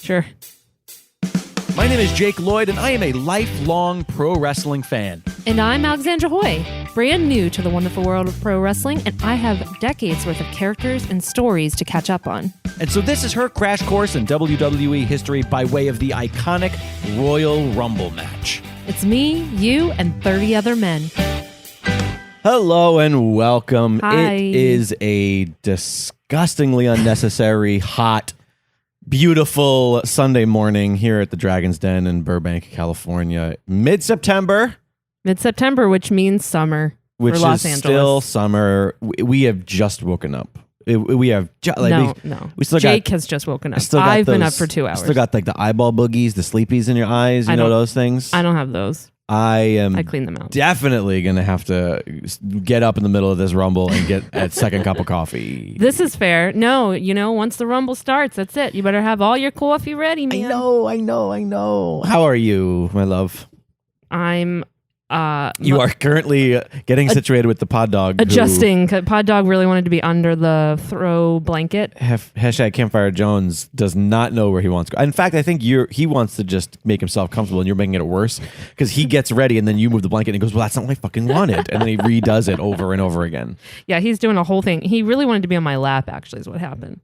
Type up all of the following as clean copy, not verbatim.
Sure. My name is Jake Lloyd, and I am a lifelong pro wrestling fan. And I'm Alexandra Hoy, brand new to the wonderful world of pro wrestling, and I have decades worth of characters and stories to catch up on. And so this is her crash course in WWE history by way of the iconic Royal Rumble match. It's me, you, and 30 other men. Hello and welcome. Hi. It is a disgustingly unnecessary, hot, beautiful Sunday morning here at the Dragon's Den in Burbank, California. Mid-September. Mid-September, which means summer Which for Los is Angeles. still summer. We have just woken up. We have No. We still Jake got, has just woken up. still got I've been those- up for 2 hours. Still got like the eyeball boogies, the sleepies in your eyes. You know those things. I don't have those. I clean them out. Definitely gonna have to get up in the middle of this rumble and get a second cup of coffee. This is fair. No, once the rumble starts, that's it. You better have all your coffee ready, man. I know. How are you, my love? I'm You are currently getting situated with the pod dog. adjusting. Pod Dog really wanted to be under the throw blanket. Hashtag Campfire Jones does not know where he wants to go. In fact, I think he wants to just make himself comfortable, and you're making it worse because he gets ready and then you move the blanket and he goes, "Well, that's not what I fucking wanted," and then he redoes it over and over again. Yeah, he's doing a whole thing. He really wanted to be on my lap. Actually, is what happened.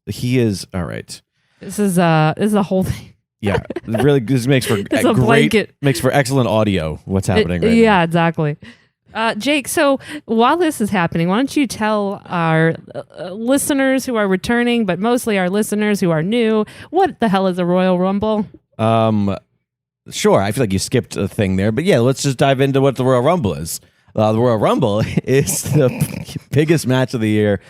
He is all right. This is a whole thing. Yeah, really. This makes for It's a blanket. Makes for excellent audio. What's happening right Yeah, exactly. Jake, so while this is happening, why don't you tell our listeners who are returning, but mostly our listeners who are new, what the hell is a Royal Rumble? Sure. I feel like you skipped a thing there, but yeah, let's just dive into what the Royal Rumble is. The Royal Rumble is the biggest match of the year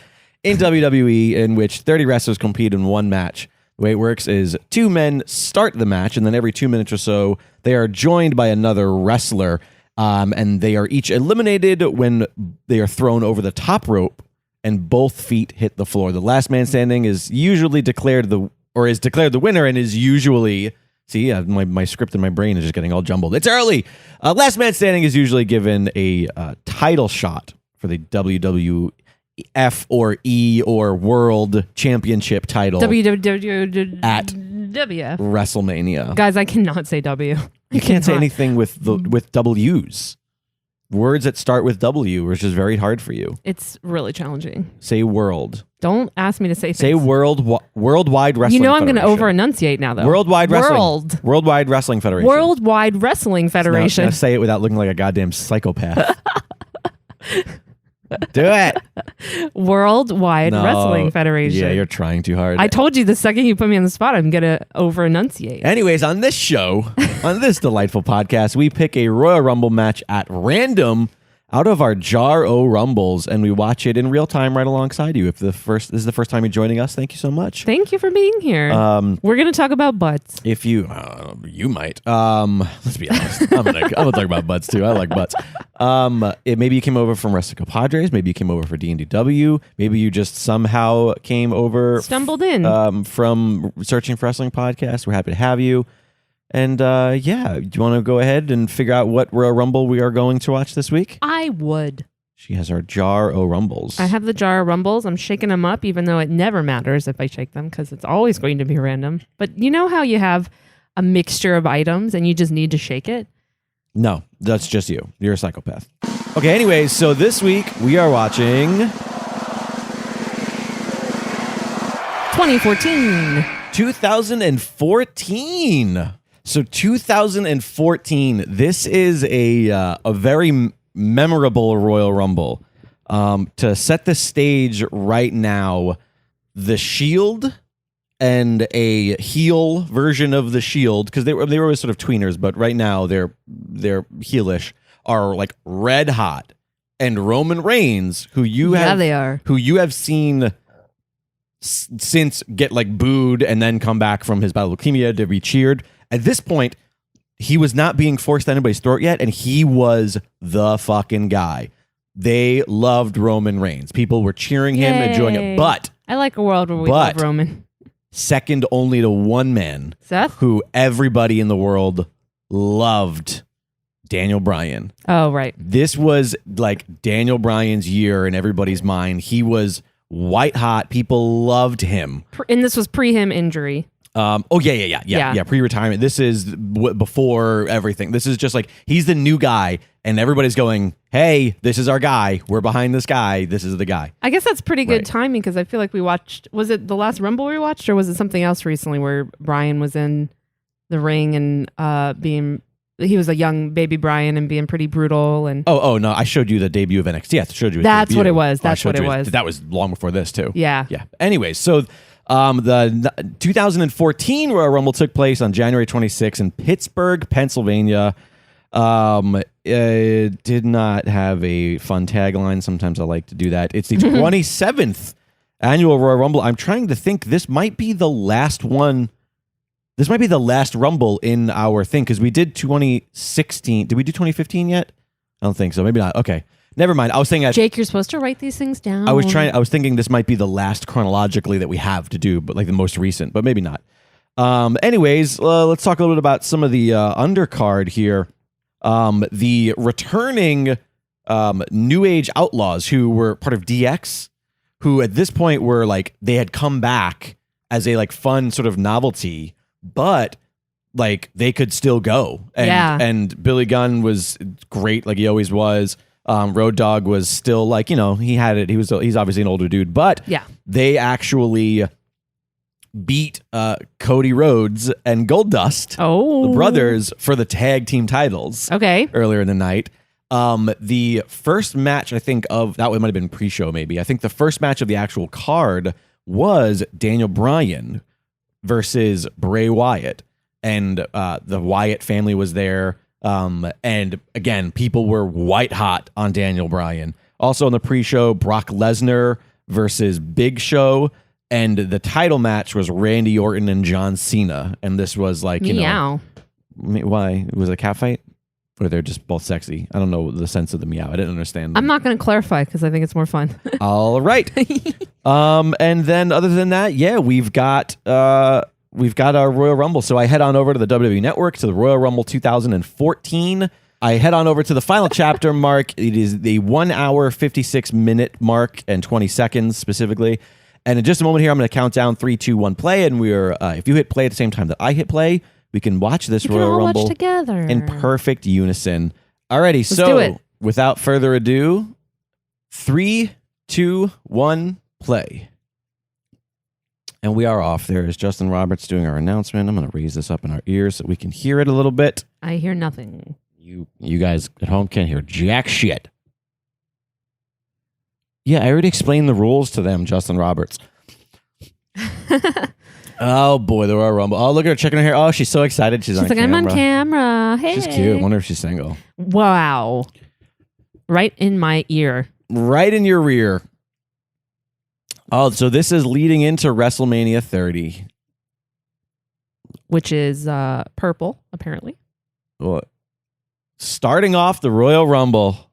in WWE, in which 30 wrestlers compete in one match. The way it works is two men start the match, and then every 2 minutes or so, they are joined by another wrestler, and they are each eliminated when they are thrown over the top rope and both feet hit the floor. The last man standing is usually declared the winner, and is usually... See, yeah, my script in my brain is just getting all jumbled. It's early. Last man standing is usually given a title shot for the WWF or E or World Championship title at WrestleMania. Guys, I cannot say W. You can't say anything with W's. Words that start with W, which is very hard for you. It's really challenging. Say world. Don't ask me to say things. Say worldwide wrestling. You know I'm going to Federation. over-enunciate now, though. Worldwide Wrestling. Worldwide Wrestling Federation. Worldwide Wrestling Federation. Now say it without looking like a goddamn psychopath. Do it. Worldwide No. Wrestling Federation. Yeah, you're trying too hard. I told you the second you put me on the spot, I'm going to over-enunciate. Anyways, on this show, on this delightful podcast, we pick a Royal Rumble match at random out of our jar o' rumbles, and we watch it in real time right alongside you. If this is the first time you're joining us, thank you so much. Thank you for being here. We're going to talk about butts. If you might. Let's be honest. I'm gonna talk about butts too. I like butts. Maybe you came over from Wrestling Padres. Maybe you came over for D&DW. Maybe you just somehow came over. Stumbled in. From Searching for Wrestling Podcast. We're happy to have you. And do you want to go ahead and figure out what Royal Rumble we are going to watch this week? I would. She has our jar o' rumbles. I have the jar of rumbles. I'm shaking them up, even though it never matters if I shake them, because it's always going to be random. But you know how you have a mixture of items and you just need to shake it? No, that's just you. You're a psychopath. Okay, anyways, so this week we are watching 2014. 2014. So 2014, this is a very memorable Royal Rumble. To set the stage right now, the Shield and a heel version of the Shield, because they were always sort of tweeners, but right now they're heelish, are like red hot. And Roman Reigns, who you have seen since get like booed and then come back from his battle with leukemia to be cheered. At this point, he was not being forced down anybody's throat yet, and he was the fucking guy. They loved Roman Reigns. People were cheering him, enjoying it. But I like a world where we love Roman. Second only to one man, Seth, who everybody in the world loved, Daniel Bryan. Oh, right. This was like Daniel Bryan's year in everybody's mind. He was white hot. People loved him. And this was pre him injury. Yeah. Pre-retirement. This is before everything. This is just like he's the new guy, and everybody's going, "Hey, this is our guy. We're behind this guy. This is the guy." I guess that's pretty good timing because I feel like we watched. Was it the last Rumble we watched, or was it something else recently where Brian was in the ring and he was a young baby Brian and being pretty brutal and. Oh no! I showed you the debut of NXT. I showed you. That's debut. what it was. That's what it was. That was long before this too. Yeah. Anyways, so. The 2014 Royal Rumble took place on January 26 in Pittsburgh, Pennsylvania. It did not have a fun tagline. Sometimes I like to do that. It's the 27th annual Royal Rumble. I'm trying to think. This might be the last one. This might be the last Rumble in our thing because we did 2016. Did we do 2015 yet? I don't think so. Maybe not. Okay. Never mind. I was saying, Jake, you're supposed to write these things down. I was thinking this might be the last chronologically that we have to do, but like the most recent, but maybe not. Anyways, let's talk a little bit about some of the undercard here. The returning New Age Outlaws who were part of DX, who at this point were like they had come back as a like fun sort of novelty, but like they could still go. And Billy Gunn was great, like he always was. Road Dogg was still like, he had it. He's obviously an older dude, but they actually beat Cody Rhodes and Goldust, the brothers, for the tag team titles. Okay. Earlier in the night. The first match, I think of that one might have been pre-show. Maybe I think the first match of the actual card was Daniel Bryan versus Bray Wyatt, and the Wyatt family was there. And again, people were white hot on Daniel Bryan. Also on the pre-show, Brock Lesnar versus Big Show, and the title match was Randy Orton and John Cena. And this was like, why? Was it a cat fight? Or they're just both sexy? I don't know the sense of the meow. I didn't understand. I'm not going to clarify because I think it's more fun. All right. And then other than that, we've got our Royal Rumble. So I head on over to the WWE Network to the Royal Rumble 2014. I head on over to the final chapter mark. It is the 1 hour, 56 minute mark and 20 seconds specifically. And in just a moment here, I'm going to count down 3, 2, 1, play. And we're if you hit play at the same time that I hit play, we can watch this Royal Rumble together in perfect unison. Alrighty, Let's do it. Without further ado, 3, 2, 1, play. And we are off. There is Justin Roberts doing our announcement. I'm going to raise this up in our ears so we can hear it a little bit. I hear nothing. You guys at home can't hear jack shit. Yeah, I already explained the rules to them, Justin Roberts. Oh, boy, the Royal Rumble. Oh, look at her checking her hair. Oh, she's so excited. She's like, I'm on camera. Hey. She's cute. I wonder if she's single. Wow. Right in my ear. Right in your rear. Oh, so this is leading into WrestleMania 30. Which is purple, apparently. Well, starting off the Royal Rumble.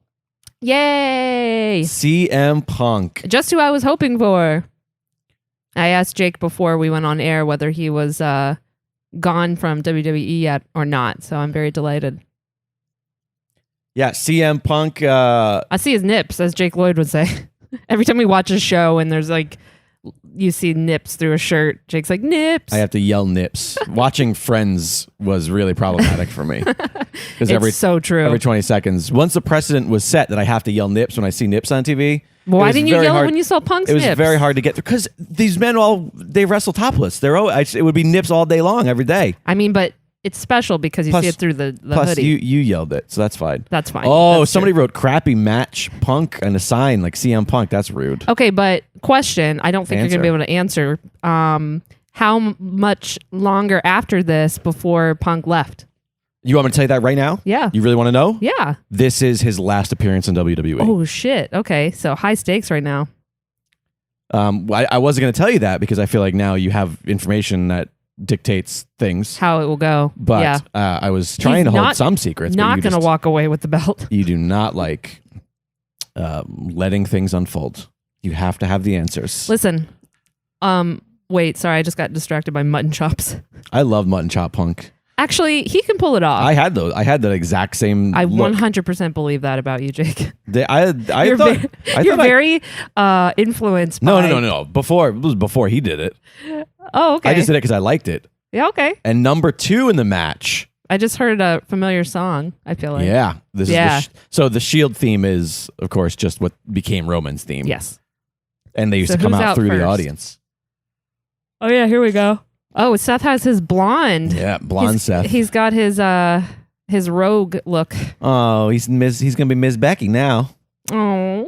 Yay! CM Punk. Just who I was hoping for. I asked Jake before we went on air whether he was gone from WWE yet or not, so I'm very delighted. Yeah, CM Punk. I see his nips, as Jake Lloyd would say. Every time we watch a show and there's like, you see nips through a shirt, Jake's like, nips. I have to yell nips. Watching Friends was really problematic for me. It's so true. Every 20 seconds. Once the precedent was set that I have to yell nips when I see nips on TV. Why didn't you yell it when you saw Punk's nips? It was very hard to get through because these men they wrestle topless. It would be nips all day long, every day. I mean, but it's special because you see it through the plus hoodie. you yelled it, so that's fine. That's fine. Oh, somebody wrote crappy match Punk and a sign like CM Punk. That's rude. Okay, but question, I don't think you're going to be able to answer. How much longer after this before Punk left? You want me to tell you that right now? Yeah. You really want to know? Yeah. This is his last appearance in WWE. Oh, shit. Okay, so high stakes right now. I wasn't going to tell you that because I feel like now you have information that dictates things. How it will go. But yeah. I was trying to hold some secrets. Not going to walk away with the belt. You do not like letting things unfold. You have to have the answers. Listen. Wait, sorry, I just got distracted by mutton chops. I love mutton chop Punk. Actually, he can pull it off. I had those. I had that exact same I look. 100% believe that about you, Jake. You're very influenced by... No. It was before he did it. Oh, okay. I just did it because I liked it. Yeah, okay. And number 2 in the match. I just heard a familiar song, I feel like. Yeah. This Yeah. is so the Shield theme is, of course, just what became Roman's theme. Yes. And they used So to come who's out out through the first? audience. Oh, yeah, here we go. Oh, Seth has his blonde. Yeah, blonde Seth. He's got his rogue look. Oh, he's going to be Ms. Becky now. Oh.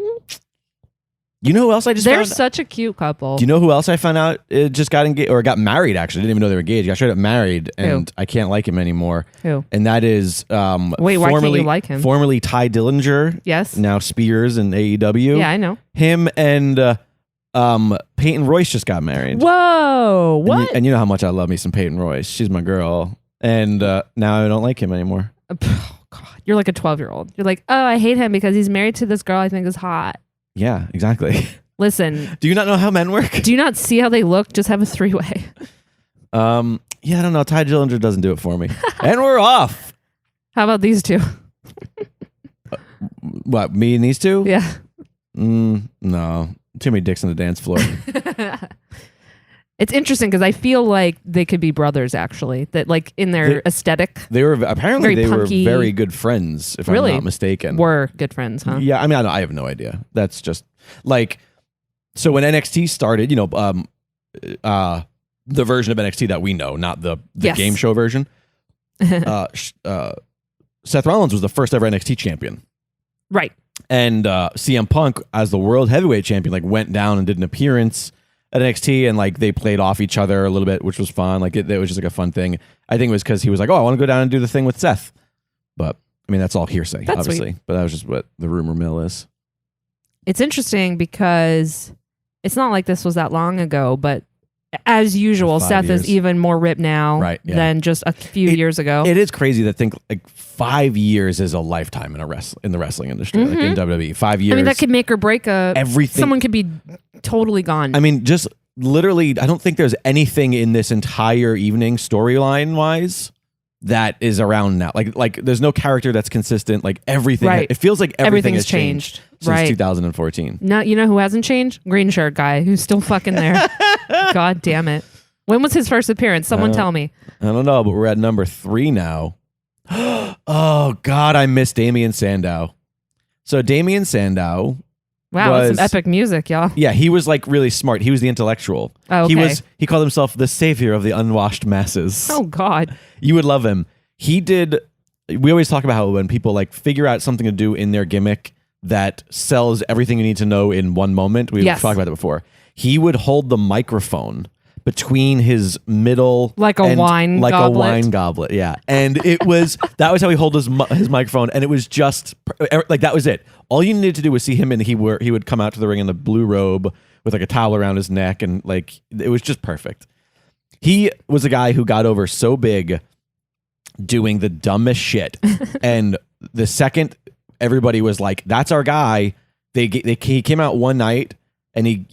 You know who else I just They're found? such a cute couple. Do you know who else I found out just got engaged or got married? Actually, I didn't even know they were engaged. Got straight up married, and I can't like him anymore. Who? And that is Wait, why can't you like him? Formerly Ty Dillinger, Yes. now Spears in AEW. Yeah, I know. Him and Peyton Royce just got married. Whoa. And What? and you know how much I love me some Peyton Royce. She's my girl, and now I don't like him anymore. Oh, God. You're like a 12-year-old. You're like, oh, I hate him because he's married to this girl I think is hot. Yeah, exactly. Listen, Do you not know how men work? do you not see how they look? Just have a 3-way. Yeah, I don't know. Ty Dillinger doesn't do it for me. And we're off. How about these two? What, me and these two? Yeah. No. Too many dicks on the dance floor. It's interesting because I feel like they could be brothers, actually. That, like, in their aesthetic, They were apparently Very they punky. were very good friends, if Really? I'm not mistaken. were good friends, huh? Yeah, I mean, I have no idea. That's just like, so when NXT started, the version of NXT that we know, not the Yes. game show version. Seth Rollins was the first ever NXT champion, Right. and CM Punk, as the world heavyweight champion, like went down and did an appearance at NXT, and like they played off each other a little bit, which was fun. Like it was just like a fun thing. I think it was because he was like, "Oh, I want to go down and do the thing with Seth," but I mean that's all hearsay, That's obviously. But that was just what the rumor mill is. It's interesting because it's not like this was that long ago, but as usual, 5 Seth years. is even more ripped now Right, yeah. than just a few years ago. It is crazy to think like 5 years is a lifetime in in the wrestling industry, like in WWE. 5 years. I mean, that could make or break everything. someone could be totally gone. I mean, just literally, I don't think there's anything in this entire evening storyline wise that is around now. Like there's no character that's consistent. Like everything, Right. it feels like everything has Everything's changed. since Right. 2014. No, you know who hasn't changed? Green shirt guy who's still fucking there. God damn it. When was his first appearance? Someone tell me. I don't know, but we're at number 3 now. Oh God, I miss Damian Sandow. So Damian Sandow, Wow, that's was- some epic music, y'all. yeah, he was like really smart. He was the intellectual. Oh, okay. He called himself the savior of the unwashed masses. Oh, God. You would love him. We always talk about how when people like figure out something to do in their gimmick that sells everything you need to know in one moment. We've Yes. talked about that before. He would hold the microphone between his middle Like a and- wine like goblet. a wine goblet, yeah. And that was how he held his microphone, and it was just like that was it. All you needed to do was see him, and he would come out to the ring in the blue robe with like a towel around his neck, and like it was just perfect. He was a guy who got over so big doing the dumbest shit, and the second everybody was like, "That's our guy," he came out one night, and he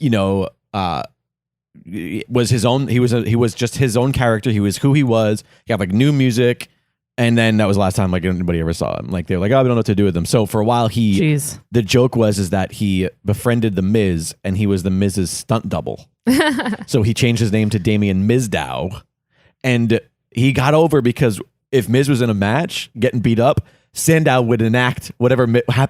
was his own. He was just his own character. He was who he was. He had like new music, and then that was the last time like anybody ever saw him. Like they were like, "Oh, we don't know what to do with him." So for a while, Jeez. the joke was that he befriended the Miz, and he was the Miz's stunt double. So he changed his name to Damian Mizdow, and he got over because if Miz was in a match getting beat up, Sandow would enact whatever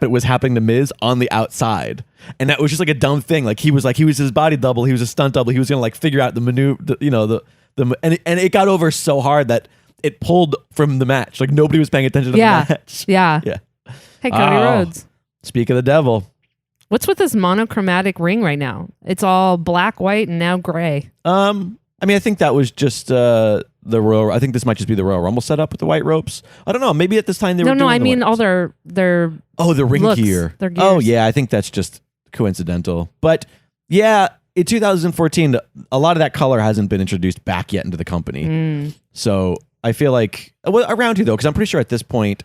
was happening to Miz on the outside, and that was just like a dumb thing. Like he was his body double, he was a stunt double. He was gonna like figure out the maneuver, and it got over so hard that it pulled from the match. Like nobody was paying attention to the match. Yeah. Yeah. Hey, Cody Rhodes. Speak of the devil. What's with this monochromatic ring right now? It's all black, white, and now gray. I mean, I think that was just the Royal. I think this might just be the Royal Rumble setup with the white ropes. I don't know. Maybe at this time they were. No, doing I the mean white all ropes. their the ring looks, gear. their gears. Oh yeah, I think that's just coincidental. But yeah, in 2014, a lot of that color hasn't been introduced back yet into the company. So I feel like around here though, because I'm pretty sure at this point.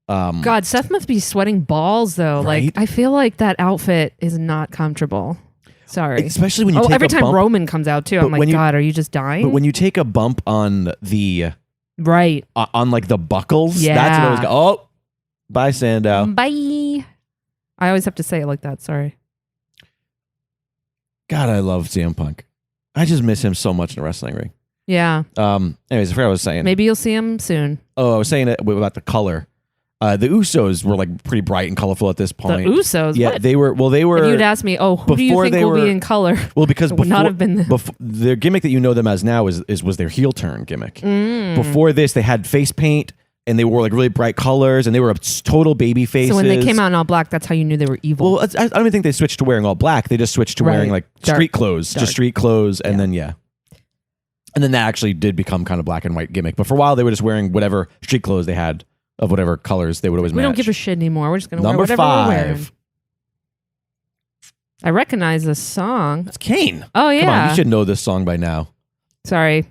God, Seth must be sweating balls though. Right? Like I feel like that outfit is not comfortable. Sorry. Especially when you take every a time bump. Roman comes out too, I'm when like, you- God, are you just dying? But when you take a bump on the right. on like the buckles, Yeah. that's what I was going. Oh, bye Sandow. Bye. I always have to say it like that. Sorry. God, I love CM Punk. I just miss him so much in the wrestling ring. Yeah. Anyways, I forgot what I was saying. Maybe you'll see him soon. Oh, I was saying about the color. The Usos were like pretty bright and colorful at this point. The Usos? Yeah, what? they were. Well, they were. If you'd asked me, who do you think will be in color? Well, because it would not have been their gimmick that you know them as now was their heel turn gimmick. Before this, they had face paint and they wore like really bright colors and they were total baby faces. So when they came out in all black, that's how you knew they were evil. Well, I don't even think they switched to wearing all black. They just switched to wearing like street clothes, just street clothes, and then and then that actually did become kind of black and white gimmick. But for a while, they were just wearing whatever street clothes they had. Of whatever colors they would always match. We don't give a shit anymore. We're just going to wear whatever we're wearing. I recognize this song. It's Kane. Oh, yeah. Come on, you should know this song by now. Sorry.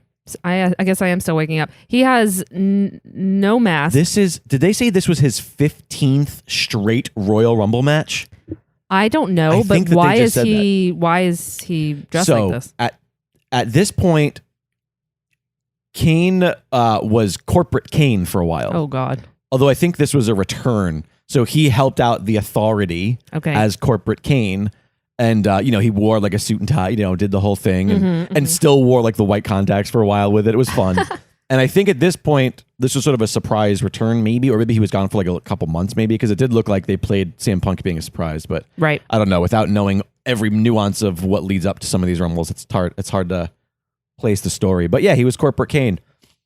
I guess I am still waking up. He has no mask. Did they say this was his 15th straight Royal Rumble match? I don't know, but why is he dressed like this? At this point, Kane was corporate Kane for a while. Oh, God. Although I think this was a return. So he helped out the Authority as corporate Kane. And, he wore like a suit and tie, did the whole thing and still wore like the white contacts for a while with it. It was fun. And I think at this point, this was sort of a surprise return maybe, or maybe he was gone for like a couple months maybe, because it did look like they played CM Punk being a surprise. But I don't know. Without knowing every nuance of what leads up to some of these Rumbles, it's hard to place the story. But yeah, he was corporate Kane.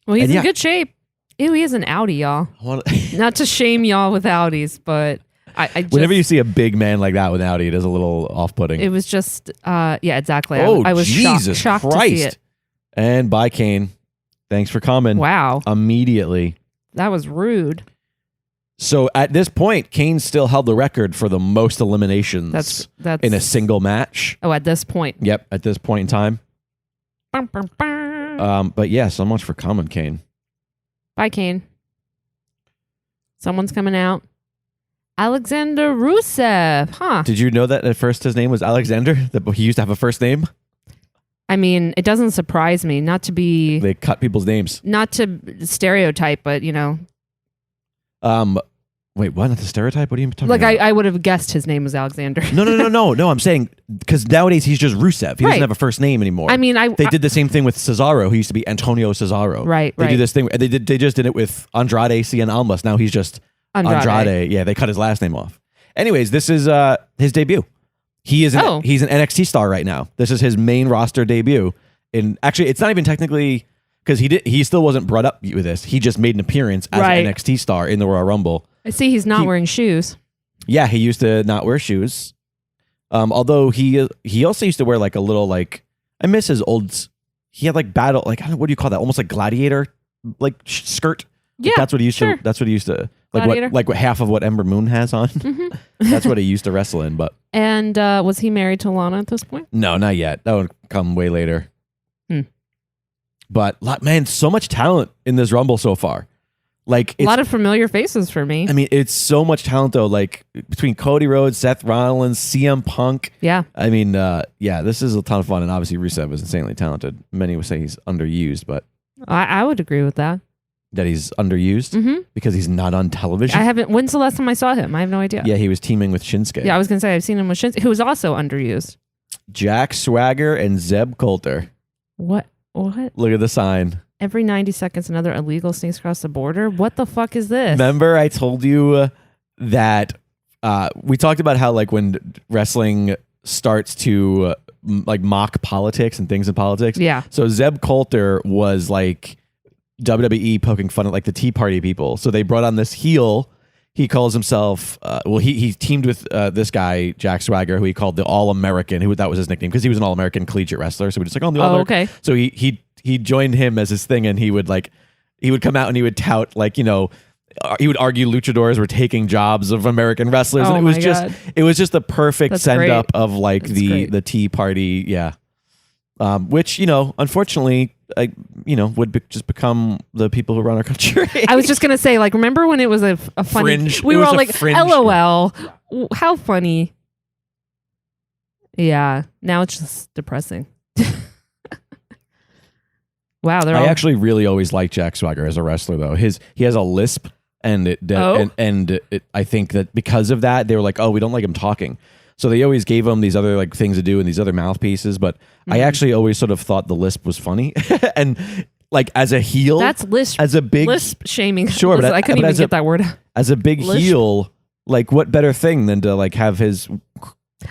Well, he's in good shape. Ew, he is an Audi, y'all. Not to shame y'all with Audis, but I just, whenever you see a big man like that with an Audi, it is a little off-putting. It was just, exactly. Oh, I was Jesus shocked Christ. to see it. And bye, Kane. Thanks for coming. Wow. Immediately. That was rude. So at this point, Kane still held the record for the most eliminations that's in a single match. Oh, at this point. Yep, at this point in time. But yeah, so much for coming, Kane. Bye, Kane. Someone's coming out. Alexander Rusev, huh? Did you know that at first his name was Alexander? That he used to have a first name? I mean, it doesn't surprise me. Not to be... They cut people's names. Not to stereotype, but, Wait, what? Not the stereotype? What are you talking about? I would have guessed his name was Alexander. No. I'm saying, because nowadays he's just Rusev. He doesn't have a first name anymore. I mean, they did the same thing with Cesaro, who used to be Antonio Cesaro. Right, They do this thing. They just did it with Andrade Cien Almas. Now he's just Andrade. Yeah, they cut his last name off. Anyways, this is his debut. He's an NXT star right now. This is his main roster debut. And actually, it's not even technically, because he still wasn't brought up with this. He just made an appearance as an NXT star in the Royal Rumble. I see he's not wearing shoes. Yeah, he used to not wear shoes. Although he also used to wear like a little I miss his old. He had like battle what do you call that? Almost like gladiator skirt. Yeah, that's what he used to. That's what he used to what half of what Ember Moon has on. Mm-hmm. That's what he used to wrestle in. But was he married to Lana at this point? No, not yet. That would come way later. But man, so much talent in this Rumble so far. A lot of familiar faces for me. I mean, it's so much talent though. Between Cody Rhodes, Seth Rollins, CM Punk. Yeah. I mean, this is a ton of fun, and obviously Rusev is insanely talented. Many would say he's underused, but I would agree with that. That he's underused because he's not on television. I haven't. When's the last time I saw him? I have no idea. Yeah, he was teaming with Shinsuke. Yeah, I was gonna say I've seen him with Shinsuke, who was also underused. Jack Swagger and Zeb Coulter. What? Look at the sign. Every 90 seconds, another illegal sneaks across the border. What the fuck is this? Remember, I told you that we talked about how when wrestling starts to mock politics and things in politics. Yeah. So Zeb Coulter was WWE poking fun at the Tea Party people. So they brought on this heel. He calls himself. He teamed with this guy Jack Swagger, who he called the All American. That was his nickname because he was an All American collegiate wrestler. So we're just the All American. Okay. So he joined him as his thing, and he would come out and he would tout he would argue luchadors were taking jobs of American wrestlers, and it was just the perfect send up of the Tea Party, yeah. Which unfortunately, would just become the people who run our country. I was just gonna say, remember when it was a funny fringe? We were all fringe. LOL, how funny. Yeah, now it's just depressing. Wow, I actually really always liked Jack Swagger as a wrestler, though. He has a lisp, and I think that because of that, they were like, "Oh, we don't like him talking." So they always gave him these other like things to do and these other mouthpieces. But I actually always sort of thought the lisp was funny. And like as a heel, That's lisp. as a big lisp shaming. Sure, but I couldn't even get that word. As a big Lisp. heel, like what better thing than to like have his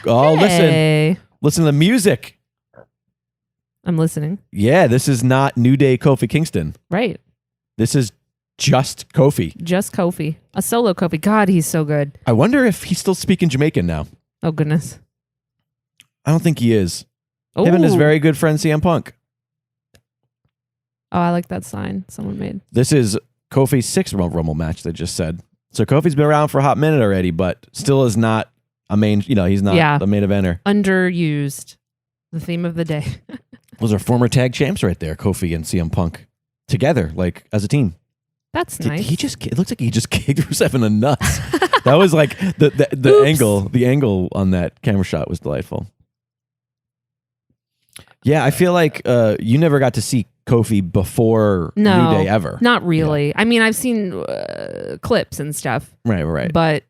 Hey. listen to the music. I'm listening. Yeah, this is not New Day Kofi Kingston. Right. This is just Kofi. Just Kofi. A solo Kofi. God, he's so good. I wonder if he's still speaking Jamaican now. Oh, goodness. I don't think he is. Oh, Him and his very good friend CM Punk. Oh, I like that sign someone made. This is Kofi's 6th Rumble match, they just said. So Kofi's been around for a hot minute already, but still is not a main, he's not the main eventer. Underused. The theme of the day. Those are former tag champs right there, Kofi and CM Punk. Together, like as a team. That's nice. It looks like he just kicked Rusev in the nuts. That was like the angle on that camera shot was delightful. Yeah, I feel like you never got to see Kofi before New Day ever. Not really. Yeah. I mean, I've seen clips and stuff. Right. But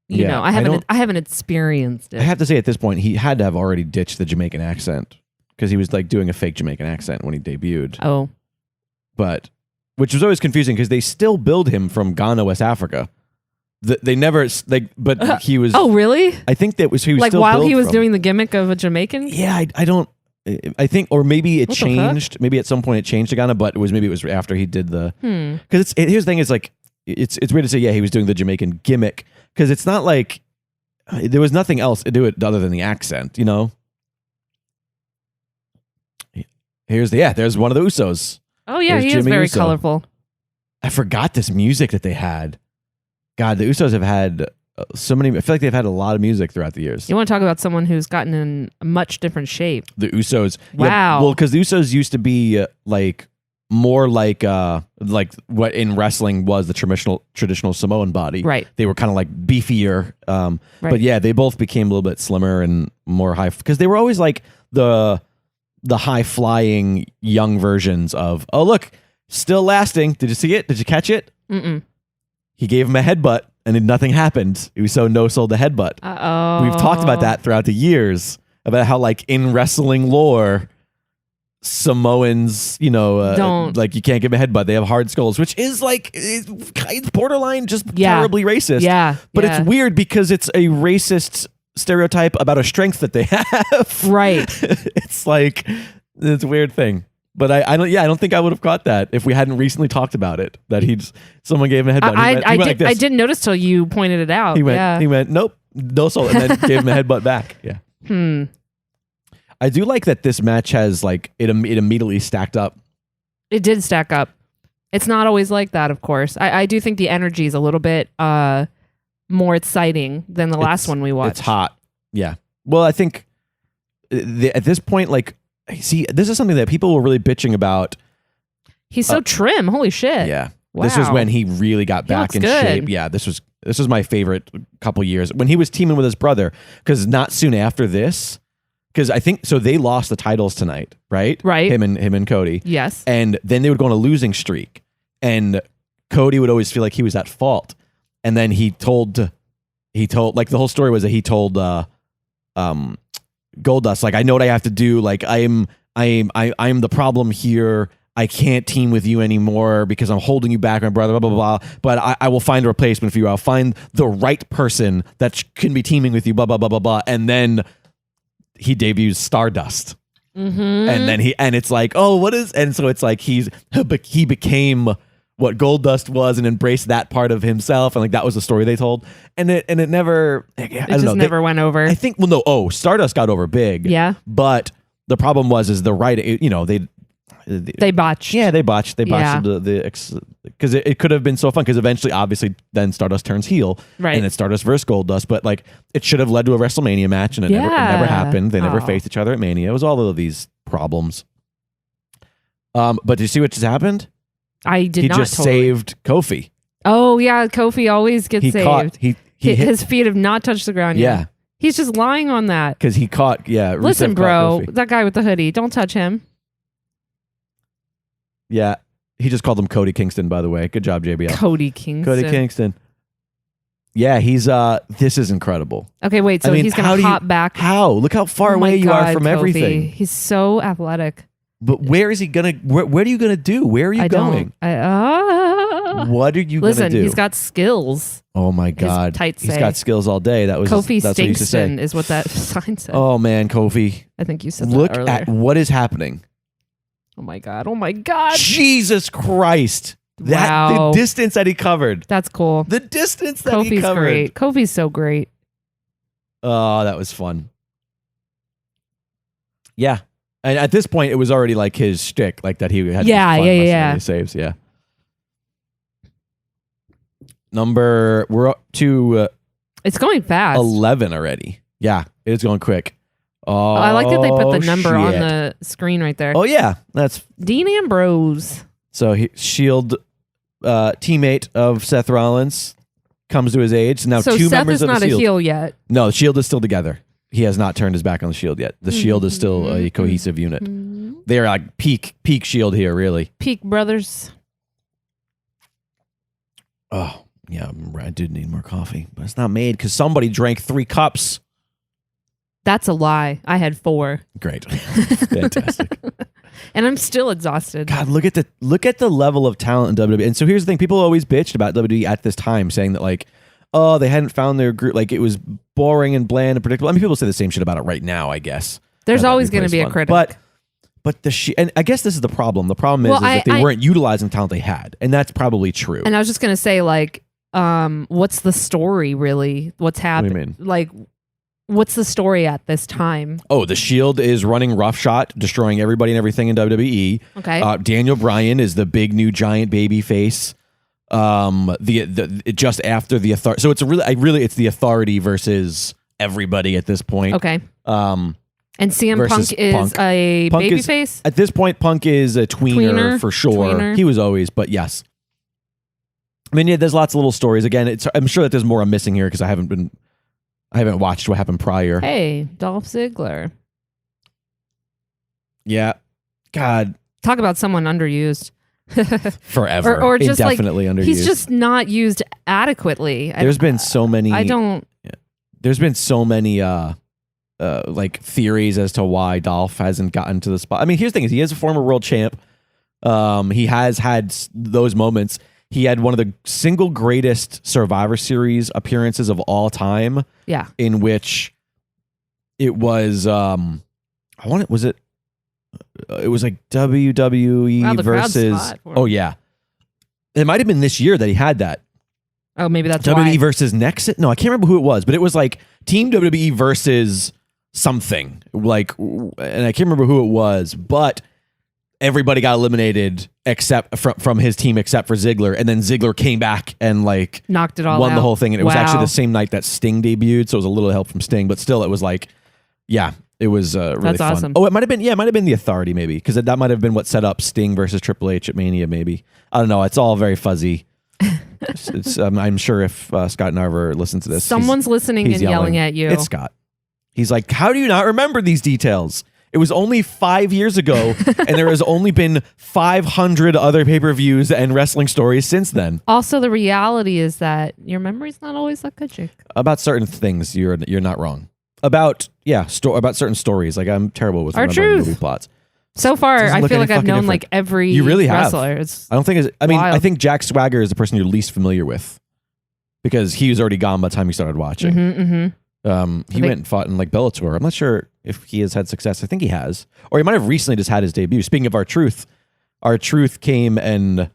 you know, I haven't experienced it. I have to say at this point, he had to have already ditched the Jamaican accent because he was like doing a fake Jamaican accent when he debuted. Oh. But which was always confusing because they still billed him from Ghana, West Africa. They never but he was. Oh, really? I think that was he was like still while he was from. doing the gimmick of a Jamaican. Yeah, I don't. I think, or maybe it changed. Maybe at some point it changed to Ghana, but maybe it was after he did the. Because here's the thing: is like it's weird to say. Yeah, he was doing the Jamaican gimmick because it's not like there was nothing else to do it other than the accent. You know. There's one of the Usos. Oh yeah, There's he is Jimmy very Uso. colorful. I forgot this music that they had. God, the Usos have had so many. I feel like they've had a lot of music throughout the years. You want to talk about someone who's gotten in a much different shape? The Usos. Wow. Yeah, well, because the Usos used to be like more like what in wrestling was the traditional Samoan body. Right. They were kind of like beefier. Right. But yeah, they both became a little bit slimmer and more high because they were always like the high flying young versions of. Oh look, still lasting. Did you see it? Did you catch it? Mm-mm. He gave him a headbutt and then nothing happened. He was so no-sold the headbutt. Uh-oh. We've talked about that throughout the years, about how like in wrestling lore, Samoans, don't like you can't give a headbutt. They have hard skulls, which is like, it's borderline just terribly racist. Yeah. But it's weird because it's a racist stereotype about a strength that they have. Right. It's like, it's a weird thing. But I don't think I would have caught that if we hadn't recently talked about it. That someone gave him a headbutt. I didn't notice till you pointed it out. He went, nope, no soul, and then gave him a headbutt back. Yeah. I do like that this match has like it immediately stacked up. It did stack up. It's not always like that, of course. I do think the energy is a little bit more exciting than the last one we watched. It's hot. Yeah. Well, I think at this point, like. See, this is something that people were really bitching about. He's so trim. Holy shit. Yeah. Wow. This was when he really got back in shape. Yeah, this was my favorite couple years. When he was teaming with his brother, because not soon after this, because I think so they lost the titles tonight, right? Right. Him and Cody. Yes. And then they would go on a losing streak. And Cody would always feel like he was at fault. And then he told like the whole story was that he told Goldust, like I know what I have to do. Like I'm the problem here. I can't team with you anymore because I'm holding you back, my brother. Blah blah blah. But I will find a replacement for you. I'll find the right person that can be teaming with you. Blah blah blah blah blah. And then he debuts Stardust, and then it's like, oh, what is? And so it's like he became what Goldust was and embraced that part of himself, and like that was the story they told, and it never, I don't know, never went over. I think Stardust got over big, yeah, but the problem was the writing, they botched, they botched the because it could have been so fun because eventually, obviously, then Stardust turns heel, right, and it's Stardust versus Goldust, but like it should have led to a WrestleMania match, and it never happened. They never faced each other at Mania. It was all of these problems. But do you see what just happened? I did not. He just saved Kofi. Oh yeah, Kofi always gets saved. His feet have not touched the ground yet. Yeah. He's just lying on that. Because he caught, Listen, bro, that guy with the hoodie, don't touch him. Yeah. He just called him Cody Kingston, by the way. Good job, JBL. Cody Kingston. Cody Kingston. Yeah, he's this is incredible. Okay, wait. So he's going to hop back. How? Look how far Oh my away you are God, from Kofi. everything. He's so athletic. But where is he gonna? What are you gonna do? Where are you going? What are you gonna do? Listen, he's got skills. Oh my God, he's got skills all day. That was Kofi that's what he used to say. Stinkston is what that sign said. Oh man, Kofi. I think you said Look that earlier. at what is happening. Oh my God. Oh my God. Jesus Christ. Wow. The distance that he covered. That's cool. The distance that he Kofi's covered. great. Kofi's so great. Oh, that was fun. Yeah. And at this point, it was already like his shtick, like that he had Yeah. saves. Yeah. We're up to It's going fast. 11 already. Yeah, it's going quick. Oh, I like that they put the number on shit. the screen right there. Oh yeah, that's Dean Ambrose. so Shield teammate of Seth Rollins comes to his age. Now So two Seth members is of the not a Shield. heel yet. No, the Shield is still together. He has not turned his back on the Shield yet. The Shield is still a cohesive unit. They are like peak Shield here, really. Peak Brothers. Oh yeah, I did need more coffee, but it's not made because somebody drank 3 cups. That's a lie. I had 4. Great, fantastic. And I'm still exhausted. God, look at the level of talent in WWE. And so here's the thing: people always bitched about WWE at this time, saying that like, oh, they hadn't found their group, like it was boring and bland and predictable. I mean, people say the same shit about it right now. I guess There's That always going to replays be a fun. critic. But and I guess this is the problem. The problem is that they weren't utilizing talent they had, and that's probably true. And I was just going to say, like, what's the story really? What's happening? What do you mean? Like, what's the story at this time? Oh, the Shield is running roughshod, destroying everybody and everything in WWE. Okay. Daniel Bryan is the big new giant baby face. Just after the authority, so it's it's the authority versus everybody at this point. Okay. And CM Punk is a babyface? At this point, Punk is a tweener for sure. Tweener. He was always, but yes. I mean, yeah, there's lots of little stories. Again, I'm sure that there's more I'm missing here because I haven't watched what happened prior. Hey, Dolph Ziggler. Yeah. God. Talk about someone underused. Forever. or just indefinitely like, underused. he's just not used adequately. There's been so many. There's been so many like theories as to why Dolph hasn't gotten to the spot. I mean, here's the thing: is he is a former world champ. He has had those moments. He had one of the single greatest Survivor Series appearances of all time. Yeah, in which it was it was like WWE versus. Oh yeah, it might have been this year that he had that. Oh, maybe that's WWE why. versus Nexus. No, I can't remember who it was, but it was like Team WWE versus something. Like, and I can't remember who it was, but everybody got eliminated except from his team, except for Ziggler. And then Ziggler came back and like knocked it all won out. the whole thing. And it was Wow. actually the same night that Sting debuted, so it was a little help from Sting, but still, it was like, yeah. It was really That's fun. awesome. Oh, it might have been the Authority maybe, because that might have been what set up Sting versus Triple H at Mania maybe. I don't know. It's all very fuzzy. I'm sure if Scott Narver listens to this, someone's listening he's and yelling at you. It's Scott. He's like, how do you not remember these details? It was only 5 years ago, and there has only been 500 other pay-per-views and wrestling stories since then. Also, the reality is that your memory's not always that good, Jake. About certain things, you're not wrong. About certain stories. Like, I'm terrible with remembering movie plots. So far, Doesn't I look feel any like I've fucking known different. like every You really have. wrestler. It's I don't think it's, I mean, wild. I think Jack Swagger is the person you're least familiar with because he was already gone by the time you started watching. He went and fought in like Bellator. I'm not sure if he has had success. I think he has. Or he might have recently just had his debut. Speaking of R-Truth came and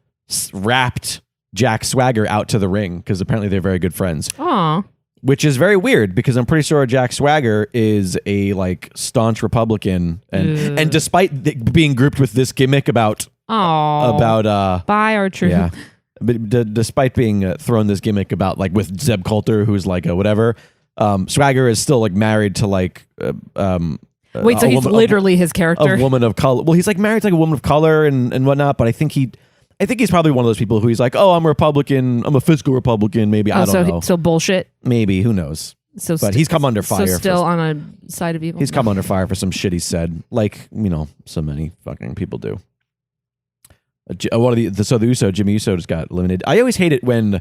rapped Jack Swagger out to the ring because apparently they're very good friends. Aw. Which is very weird because I'm pretty sure Jack Swagger is a like staunch Republican and despite being grouped with this gimmick about Bye, R-Truth. yeah, but despite being thrown this gimmick about like with Zeb Coulter, who's like a whatever, Swagger is still like married to like Wait, so he's literally his character? A woman of color. Well, he's like married to like a woman of color and whatnot, but I think he's probably one of those people who he's like, oh, I'm a Republican. I'm a fiscal Republican. Maybe I don't know. So bullshit. Maybe, who knows? But he's come under fire. So still on a side of evil. He's come under fire for some shit he said, like so many fucking people do. One of the Uso, Jimmy Uso, just got eliminated. I always hate it when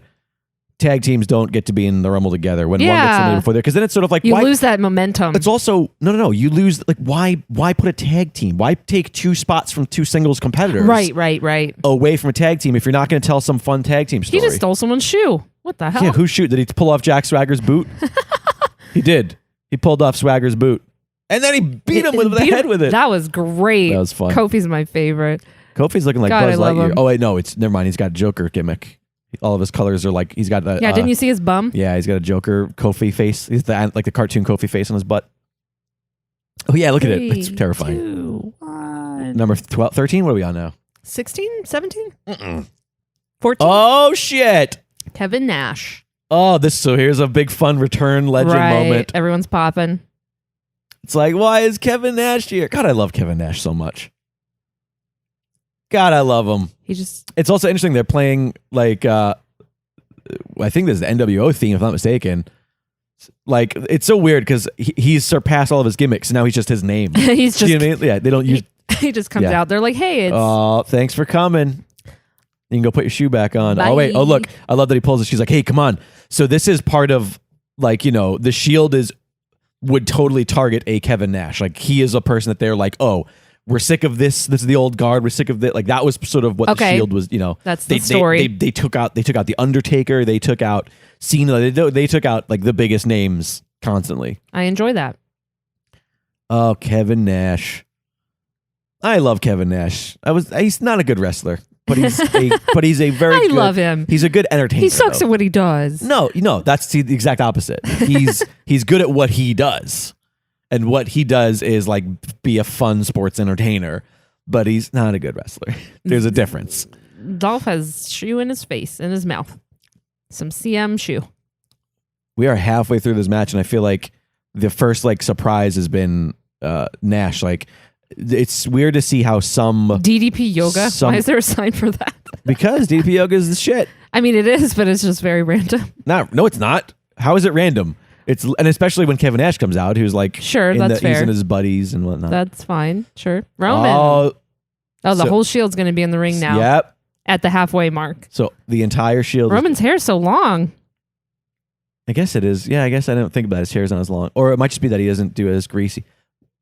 tag teams don't get to be in the Rumble together when one gets eliminated before there, because then it's sort of like you lose that momentum. It's also no. You lose, like, why put a tag team? Why take 2 spots from 2 singles competitors? Right. Away from a tag team if you're not going to tell some fun tag team story. He just stole someone's shoe. What the hell? Yeah, whose shoe? Did he pull off Jack Swagger's boot? He did. He pulled off Swagger's boot. And then he beat him with the head with it. That was great. That was fun. Kofi's my favorite. Kofi's looking like God, Buzz I love Lightyear. him. Oh, wait, no. Never mind. He's got a Joker gimmick. All of his colors are like, he's got the... Yeah, didn't you see his bum? Yeah, he's got a Joker Kofi face. He's like the cartoon Kofi face on his butt. Oh, yeah, look at it. It's terrifying. 2, 1. Number 12, 13? What are we on now? 16? 17? 14? Oh, shit. Kevin Nash. Oh, so here's a big fun return legend moment. Everyone's popping. It's like, why is Kevin Nash here? God, I love Kevin Nash so much. God, I love him. It's also interesting. They're playing like, I think this is the NWO theme, if I'm not mistaken. Like, it's so weird because he's surpassed all of his gimmicks. Now he's just his name. He's just, you know what I mean? Yeah, they don't use. He just comes out. They're like, hey, it's. Oh, thanks for coming. You can go put your shoe back on. Bye. Oh, wait. Oh, look. I love that he pulls it. She's like, hey, come on. So this is part of, like, the Shield would totally target a Kevin Nash. Like, he is a person that they're like, oh, we're sick of this. This is the old guard. We're sick of this. Like, that was sort of what the Shield was, That's the story. They took out the Undertaker. They took out Cena. They took out, like, the biggest names constantly. I enjoy that. Oh, Kevin Nash. I love Kevin Nash. He's not a good wrestler. But he's a very good. I love him. He's a good entertainer. He sucks at what he does. No, that's the exact opposite. He's good at what he does. And what he does is like be a fun sports entertainer, but he's not a good wrestler. There's a difference. Dolph has shoe in his face, in his mouth. Some CM shoe. We are halfway through this match, and I feel like the first like surprise has been Nash. Like, it's weird to see how some DDP yoga. Why is there a sign for that? Because DDP yoga is the shit. I mean, it is, but it's just very random. No, it's not. How is it random? And especially when Kevin Nash comes out, who's like, sure, that's fair. He's in his buddies and whatnot. That's fine. Sure. Roman. The whole Shield's going to be in the ring now. Yep. At the halfway mark. So the entire Shield. Roman's hair's so long. I guess it is. Yeah, I guess I don't think about it. His hair's not as long. Or it might just be that he doesn't do it as greasy.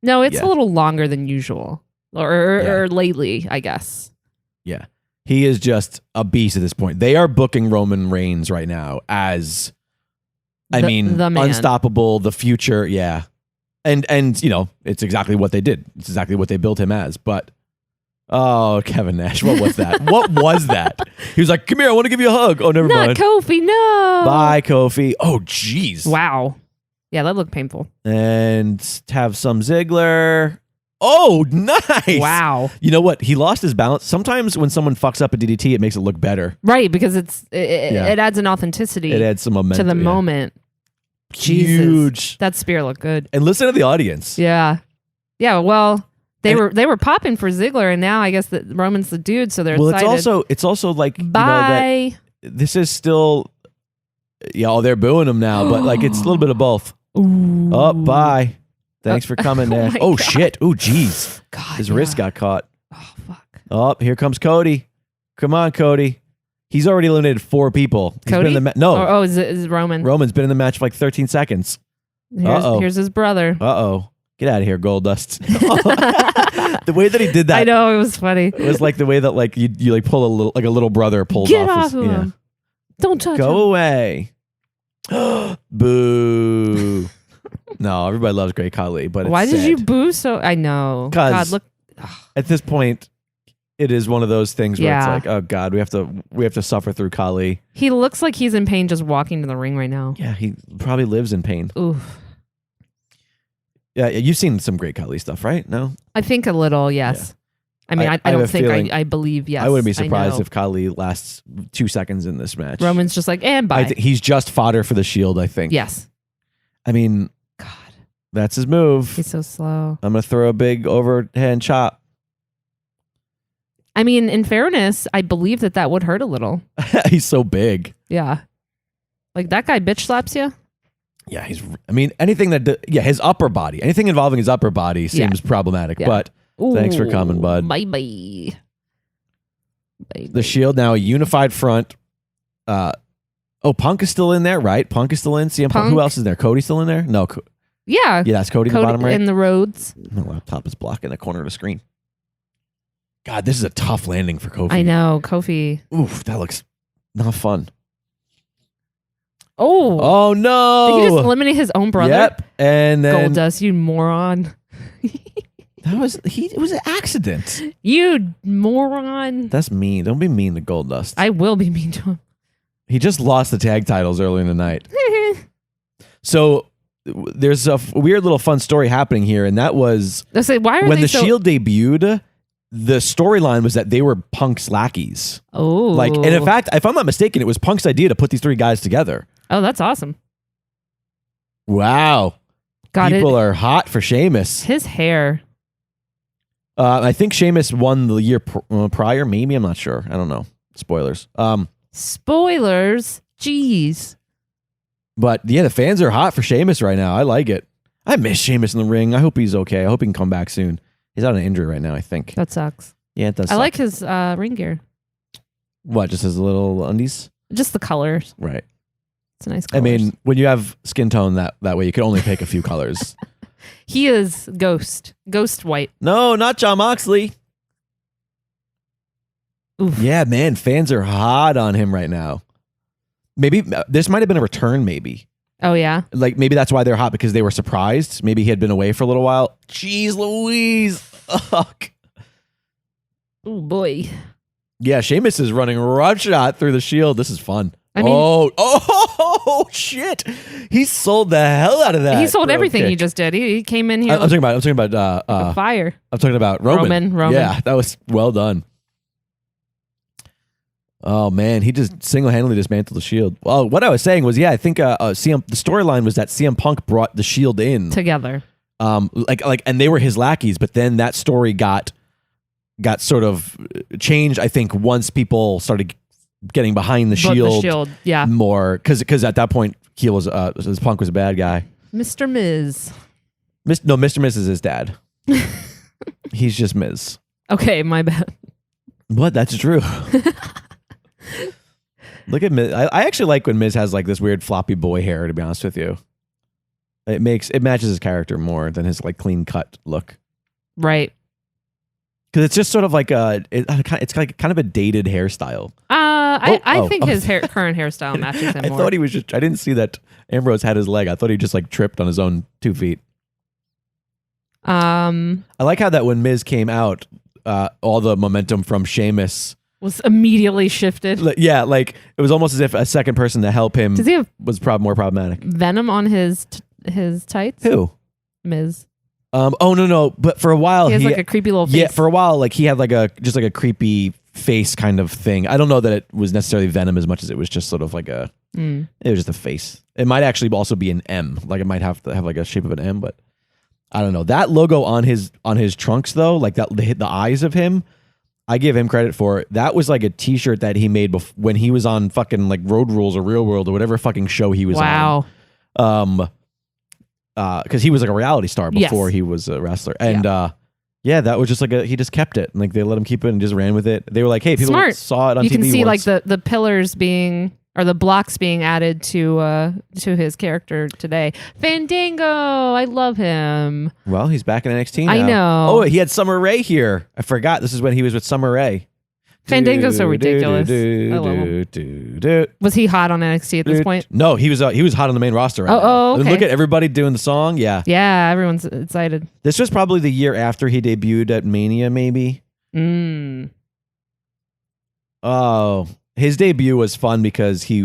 No, it's a little longer than usual. Or lately, I guess. Yeah. He is just a beast at this point. They are booking Roman Reigns right now as, the man. Unstoppable, the future. Yeah. And it's exactly what they did. It's exactly what they built him as. But, oh, Kevin Nash, what was that? What was that? He was like, come here, I want to give you a hug. Oh, never mind. Not Kofi, no. Bye, Kofi. Oh, jeez. Wow. Yeah, that looked painful. And have some Ziggler. Oh, nice. Wow. You know what? He lost his balance. Sometimes when someone fucks up a DDT, it makes it look better. Right, because it adds an authenticity. It adds some momentum to the moment. Jesus. Huge. That spear looked good. And listen to the audience. Yeah. Yeah, well, they were popping for Ziggler, and now I guess that Roman's the dude, so they're excited. It's also like, bye. This is still, they're booing him now, but like it's a little bit of both. Ooh. Oh, bye. Thanks for coming, Nash. Oh, God. Shit. Oh, jeez. His wrist got caught. Oh, fuck. Oh, here comes Cody. Come on, Cody. He's already eliminated 4 people. He's Cody? been in the is it Roman? Roman's been in the match for like 13 seconds. Here's his brother. Uh-oh. Get out of here, Goldust. The way that he did that. I know, it was funny. It was like the way that like you like pull a little brother pulls Get off off of him. Don't touch him. Go away. Boo. No, everybody loves Great Khali, but why it's did sad. you boo so? I know. God, look. At this point, it is one of those things where it's like, oh God, we have to suffer through Khali. He looks like he's in pain just walking to the ring right now. Yeah, he probably lives in pain. Oof. Yeah, you've seen some Great Khali stuff, right? No? I think a little, yes. Yeah. I mean, I don't think I believe yes. I wouldn't be surprised if Khali lasts 2 seconds in this match. Roman's just like, and bye. He's just fodder for the Shield, I think. Yes. I mean, God. That's his move. He's so slow. I'm going to throw a big overhand chop. I mean, in fairness, I believe that would hurt a little. He's so big. Yeah. Like that guy bitch slaps you. Yeah, anything his upper body, anything involving his upper body seems problematic, but thanks for coming, bud. Bye-bye. The Shield now a unified front. Oh, Punk is still in there, right? Punk is still in. CM Punk. Who else is there? Cody still in there? No. Yeah. Yeah, that's Cody in the bottom right. And the Rhodes. My laptop is blocking the corner of the screen. God, this is a tough landing for Kofi. I know, Kofi. Oof, that looks not fun. Oh no! Did he just eliminate his own brother? Yep, and then Goldust, you moron. it was an accident. You moron. That's mean. Don't be mean to Goldust. I will be mean to him. He just lost the tag titles early in the night. So there's a weird little fun story happening here, and that was when the Shield debuted. The storyline was that they were Punk's lackeys. Oh, and in fact, if I'm not mistaken, it was Punk's idea to put these three guys together. Oh, that's awesome. Wow. People are hot for Sheamus. His hair. I think Sheamus won the year prior. Maybe. I'm not sure. I don't know. Spoilers. Spoilers. Jeez. But yeah, the fans are hot for Sheamus right now. I like it. I miss Sheamus in the ring. I hope he's okay. I hope he can come back soon. He's out of injury right now, I think. That sucks. Yeah, it does. I like his ring gear. What? Just his little undies? Just the colors. Right. It's a nice colors. I mean, when you have skin tone that way, you can only pick a few colors. He is ghost white. No, not Jon Moxley. Oof. Yeah, man, fans are hot on him right now. Maybe this might have been a return, maybe. Oh, yeah? Like, maybe that's why they're hot, because they were surprised. Maybe he had been away for a little while. Jeez Louise. Fuck. Oh, boy. Yeah, Sheamus is running roughshod through the Shield. This is fun. I mean, oh, shit. He sold the hell out of that. He sold everything he just did. He came in here. I'm talking about fire. I'm talking about Roman. Yeah, that was well done. Oh man, he just single-handedly dismantled the Shield. Well, what I was saying was, yeah, I think the storyline was that CM Punk brought the Shield in together. And they were his lackeys, but then that story got sort of changed. I think once people started getting behind the Shield, yeah, more because at that point he was Punk was a bad guy. Mr. Miz. Mr. Miz is his dad. He's just Miz. Okay, my bad. What? That's true. Look at Miz. I actually like when Miz has like this weird floppy boy hair, to be honest with you. It matches his character more than his like clean cut look. Right. Because it's just sort of like it's like kind of a dated hairstyle. I think his current hairstyle matches him more. I thought he was just, I didn't see that Ambrose had his leg. I thought he just like tripped on his own 2 feet. I like how that when Miz came out, all the momentum from Sheamus was immediately shifted. Yeah, like it was almost as if a second person to help him was more problematic. Venom on his tights? Who? Miz. Oh no, but for a while he has like a creepy little face. Yeah, for a while like he had like a creepy face kind of thing. I don't know that it was necessarily Venom as much as it was just sort of like it was just a face. It might actually also be an M. Like it might have to have like a shape of an M, but I don't know. That logo on his trunks though, like that the eyes of him, I give him credit for. That was like a t-shirt that he made when he was on fucking like Road Rules or Real World or whatever fucking show he was on. Wow. Because he was like a reality star before he was a wrestler. And that was just like he just kept it. And like they let him keep it and just ran with it. They were like, hey, people saw it on TV. You can see once. like the pillars or the blocks being added to his character today. Fandango, I love him. Well, he's back in NXT now. I know. Oh, he had Summer Rae here. I forgot. This is when he was with Summer Rae. Fandango's so ridiculous. I love him. Was he hot on NXT at this point? No, he was hot on the main roster. Right now. Okay. And look at everybody doing the song. Yeah. Yeah, everyone's excited. This was probably the year after he debuted at Mania, maybe. Oh, his debut was fun because he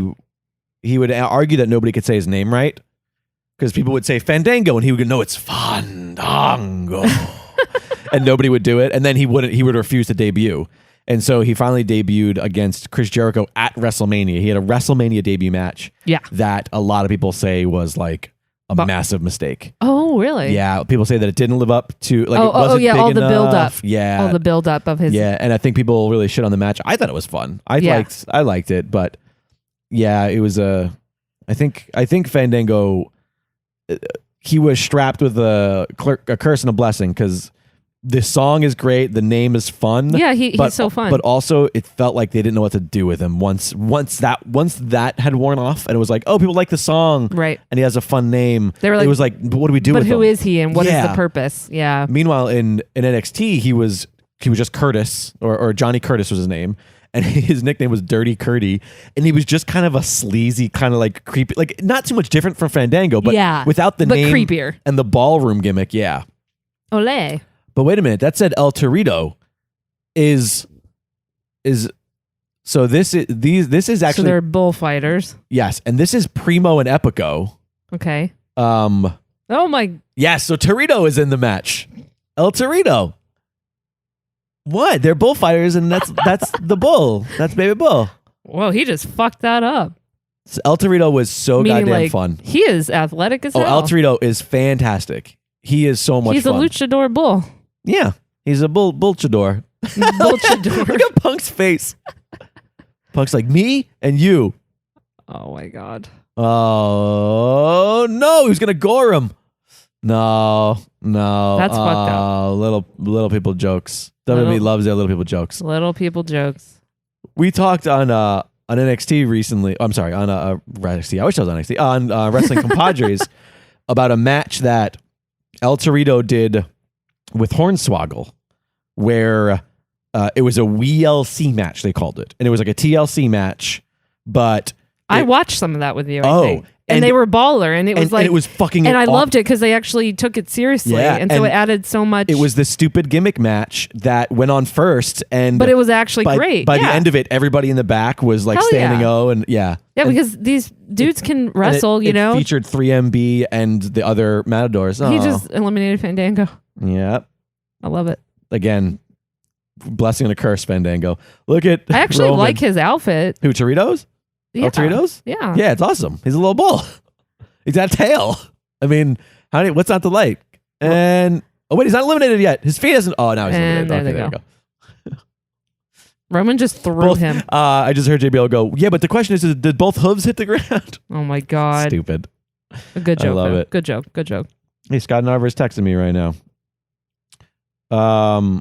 would argue that nobody could say his name right because people would say Fandango and he would go, no, it's Fandango, and nobody would do it, and then he would refuse to debut. And so he finally debuted against Chris Jericho at WrestleMania. He had a WrestleMania debut match. Yeah. That a lot of people say was like a massive mistake. Oh, really? Yeah. People say that it didn't live up to like all the build up. Yeah. All the build up of his. Yeah. And I think people really shit on the match. I thought it was fun. I liked it, but yeah, it was I think Fandango, he was strapped with a curse and a blessing because the song is great. The name is fun. Yeah, he's so fun. But also, it felt like they didn't know what to do with him once that had worn off, and it was like, oh, people like the song, right? And he has a fun name. They were like, it was like, but what do we do with him? But who is he, and what is the purpose? Yeah. Meanwhile, in NXT, he was just Curtis, or Johnny Curtis was his name. And his nickname was Dirty Curdy. And he was just kind of a sleazy, kind of like creepy, like not too much different from Fandango, but without the name creepier. And the ballroom gimmick, yeah. Ole. But wait a minute, that said El Torito is so this is actually, so they're bullfighters. Yes, and this is Primo and Epico. Okay. Oh my. Yes, so Torito is in the match. El Torito. What? They're bullfighters, and that's the bull. That's Baby Bull. Whoa, he just fucked that up. So El Torito was so goddamn fun. He is athletic as hell. El Torito is fantastic. He is so much fun. He's a luchador bull. Yeah, he's a bullchador. Bullchador. Look at Punk's face. Punk's like, me and you. Oh my God. Oh no, he was gonna gore him. No. That's fucked up. Little people jokes. WWE loves their little people jokes. Little people jokes. We talked on NXT recently. I'm sorry, on NXT. I wish I was on NXT. On Wrestling Compadres about a match that El Torito did with Hornswoggle, where it was a WLC match, they called it. And it was like a TLC match, but... I watched some of that with you, I think. And they were baller, and it was like... And it was fucking... And I loved it because they actually took it seriously, and so it added so much... It was the stupid gimmick match that went on first, and... But it was actually great. By the end of it, everybody in the back was like standing O, and yeah. Yeah, because these dudes can wrestle, you know? It featured 3MB and the other Matadors. He just eliminated Fandango. Yeah. I love it. Again, blessing and a curse, Fandango. Look at I actually Roman. like his outfit. Who, Torito's? Yeah. El Torito's? Yeah. Yeah, it's awesome. He's a little bull. He's got a tail. I mean, what's not to like? And wait, he's not eliminated yet. His feet isn't. Oh, now he's eliminated. There There you go. Roman just threw him. I just heard JBL go, yeah, but the question is did both hooves hit the ground? Oh my God. Stupid. A good joke. I love it. Good joke. Good joke. Hey, Scott Narver's texting me right now. I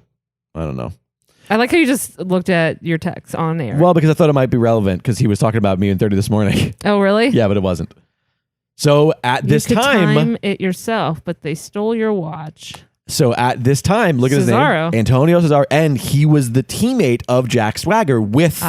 don't know. I like how you just looked at your text on air. Well, because I thought it might be relevant because he was talking about me in 30 this morning. Oh, really? Yeah, but it wasn't. So at this you could time time it yourself, but they stole your watch. So at this time, look at his Cesaro. name, Antonio Cesaro, and he was the teammate of Jack Swagger with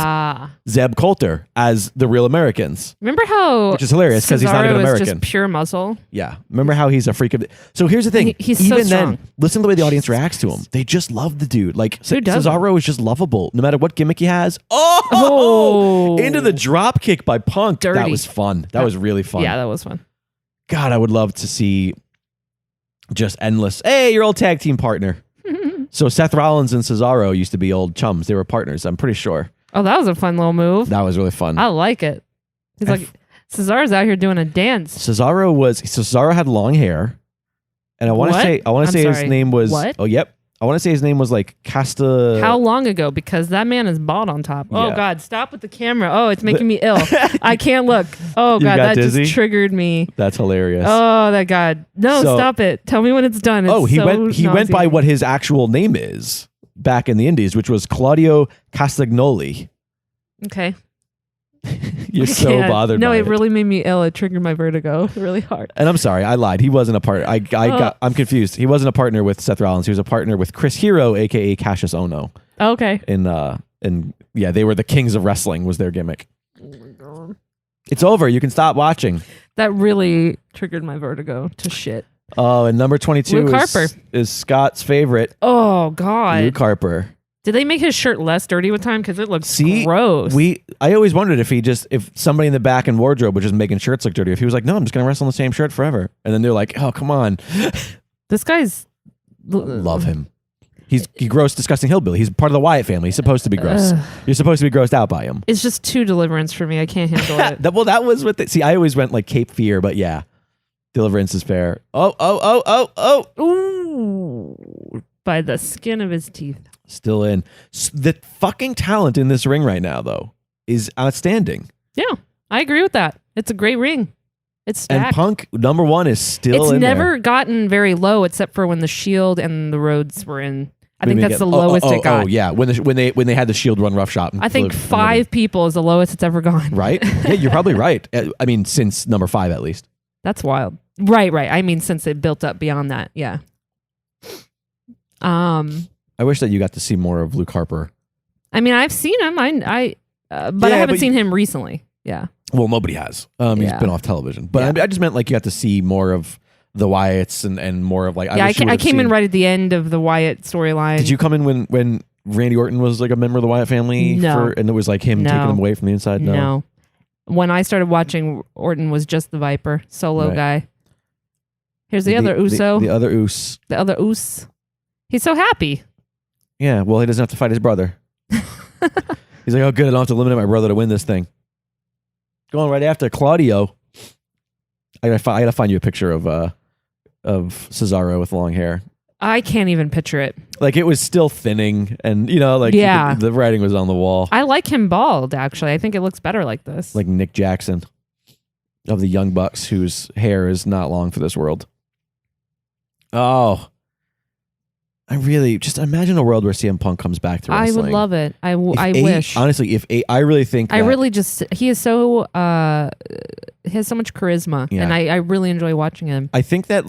Zeb Coulter as the Real Americans. Remember how, which is hilarious because he's not even American. Is just pure muscle. Yeah, remember how he's a freak of. So here's the thing: he's even so strong. then, listen to the way the audience reacts to him. They just love the dude. Like Who doesn't? Cesaro is just lovable, no matter what gimmick he has. Oh, into the drop kick by Punk. Dirty. That was fun. That was really fun. Yeah, that was fun. God, I would love to see just endless. Hey, your old tag team partner. So Seth Rollins and Cesaro used to be old chums. They were partners. I'm pretty sure. Oh, that was a fun little move. That was really fun. I like it. He's like Cesaro's out here doing a dance. Cesaro had long hair, and I want to say his name was. What? Oh, yep. I want to say his name was like Casta. How long ago? Because that man is bald on top. Oh Yeah. God, stop with the camera. Oh, it's making me ill. I can't look. Oh You God, got that dizzy? just triggered me. That's hilarious. Oh, that God. No, So- stop it. Tell me when it's done. It's He so went by nauseating. what his actual name is back in the Indies, which was Claudio Castagnoli. Okay. You're I so can't. bothered. No, by it really made me ill. It triggered my vertigo really hard. And I'm sorry, I lied. He wasn't a partner. I'm confused. He wasn't a partner with Seth Rollins. He was a partner with Chris Hero, aka Cassius Ohno. Okay. And yeah, they were the kings of wrestling. Was their gimmick. Oh my God. It's over. You can stop watching. That really triggered my vertigo to shit. Oh, and number 22 Luke Harper. is Scott's favorite. Oh God. Luke Harper. Did they make his shirt less dirty with time? Because it looks gross. I always wondered if somebody in the back in wardrobe was just making shirts look dirty. If he was like, no, I'm just gonna wrestle in the same shirt forever, and then they're like, oh, come on. This guy's Love him. He's gross, disgusting hillbilly. He's part of the Wyatt family. He's supposed to be gross. You're supposed to be grossed out by him. It's just too Deliverance for me. I can't handle it. That was what. See, I always went like Cape Fear, but yeah, Deliverance is fair. Oh. Ooh, by the skin of his teeth. Still in. The fucking talent in this ring right now, though, is outstanding. Yeah, I agree with that. It's a great ring. It's stacked. And Punk number 1 is still It's in never there. gotten very low except for when the Shield and the Rhodes were in. I think Maybe that's the lowest it got. Oh yeah, when they had the Shield run roughshod. I think 5 people is the lowest it's ever gone. Right? Yeah, you're probably right. I mean, since number 5 at least. That's wild. Right. I mean, since it built up beyond that, yeah. I wish that you got to see more of Luke Harper. I mean, I've seen him. I haven't seen him recently. Yeah. Well, nobody has. He's been off television, but I just meant like you got to see more of the Wyatts and more of like. I came in right at the end of the Wyatt storyline. Did you come in when Randy Orton was like a member of the Wyatt family? No. And it was like him taking him away from the inside? No. When I started watching, Orton was just the Viper solo guy. Here's the other Uso. The other Us. The other Us. He's so happy. Yeah, well, he doesn't have to fight his brother. He's like, oh, good, I don't have to eliminate my brother to win this thing. Going right after Claudio. I gotta find you a picture of Cesaro with long hair. I can't even picture it. Like, it was still thinning, and the writing was on the wall. I like him bald, actually. I think it looks better like this. Like Nick Jackson of the Young Bucks, whose hair is not long for this world. Oh, I really just imagine a world where CM Punk comes back to wrestling. I would love it. I wish. Honestly, I really think he is so he has so much charisma, and I really enjoy watching him. I think that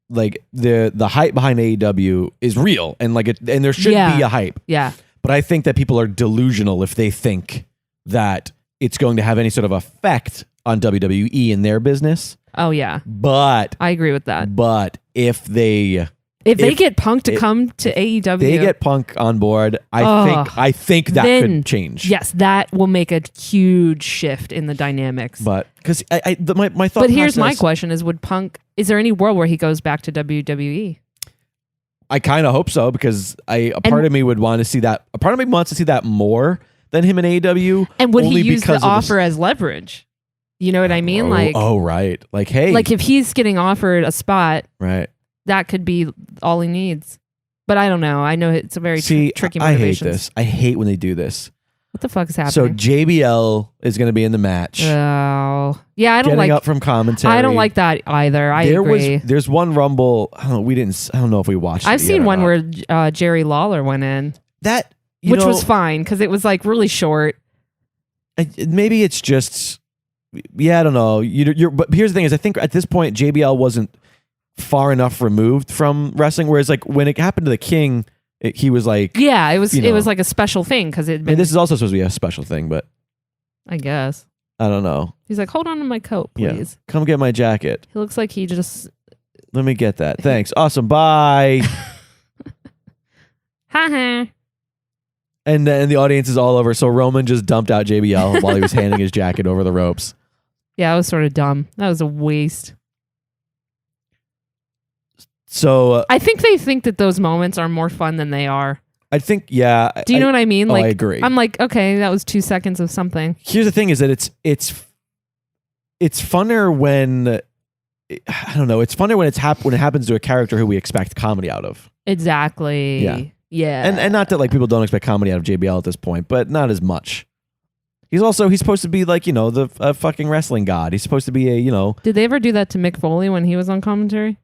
like the hype behind AEW is real, and and there should be a hype. Yeah. But I think that people are delusional if they think that it's going to have any sort of effect on WWE in their business. Oh yeah. But I agree with that. But if they get Punk to come to AEW, they get Punk on board. I think that could change. Yes, that will make a huge shift in the dynamics. But because my thought. But here's my question: is there any world where he goes back to WWE? I kind of hope so, because a part of me would want to see that. A part of me wants to see that more than him in AEW. And would he use the offer as leverage? You know what I mean? Right. Like, hey, like if he's getting offered a spot, right, that could be all he needs. But I don't know. I know it's a very tricky motivation. I hate this. I hate when they do this. What the fuck is happening? So JBL is going to be in the match. Oh, yeah. I don't getting up from commentary. I don't like that either. I agree. There's one Rumble. I don't know if we watched. I've seen one where Jerry Lawler went in. Which was fine because it was like really short. Maybe it's just. Yeah, I don't know. But here's the thing: is I think at this point JBL wasn't far enough removed from wrestling. Whereas like when it happened to the King, he was like, yeah, it was like a special thing because it. This is also supposed to be a special thing, but I guess I don't know. He's like, hold on to my coat, please. Yeah, come get my jacket. He looks like he just. Let me get that. Thanks. Awesome. Bye. Ha. And then the audience is all over. So Roman just dumped out JBL while he was handing his jacket over the ropes. Yeah, it was sort of dumb. That was a waste. So I think they think that those moments are more fun than they are. I think, yeah. Do you know what I mean? Like, I agree. I'm like, okay, that was 2 seconds of something. Here's the thing: is that it's funner when I don't know. It's funner when when it happens to a character who we expect comedy out of. Exactly. Yeah. And not that like people don't expect comedy out of JBL at this point, but not as much. He's supposed to be like, the fucking wrestling god. He's supposed to be a, Did they ever do that to Mick Foley when he was on commentary?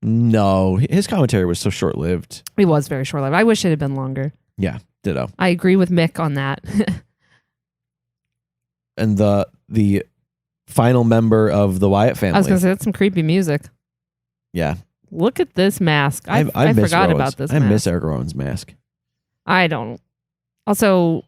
No, his commentary was so short-lived. It was very short-lived. I wish it had been longer. Yeah, ditto. I agree with Mick on that. And the final member of the Wyatt family. I was going to say, that's some creepy music. Yeah. Look at this mask. I forgot about this mask. I miss Eric Rowan's mask. I don't. Also,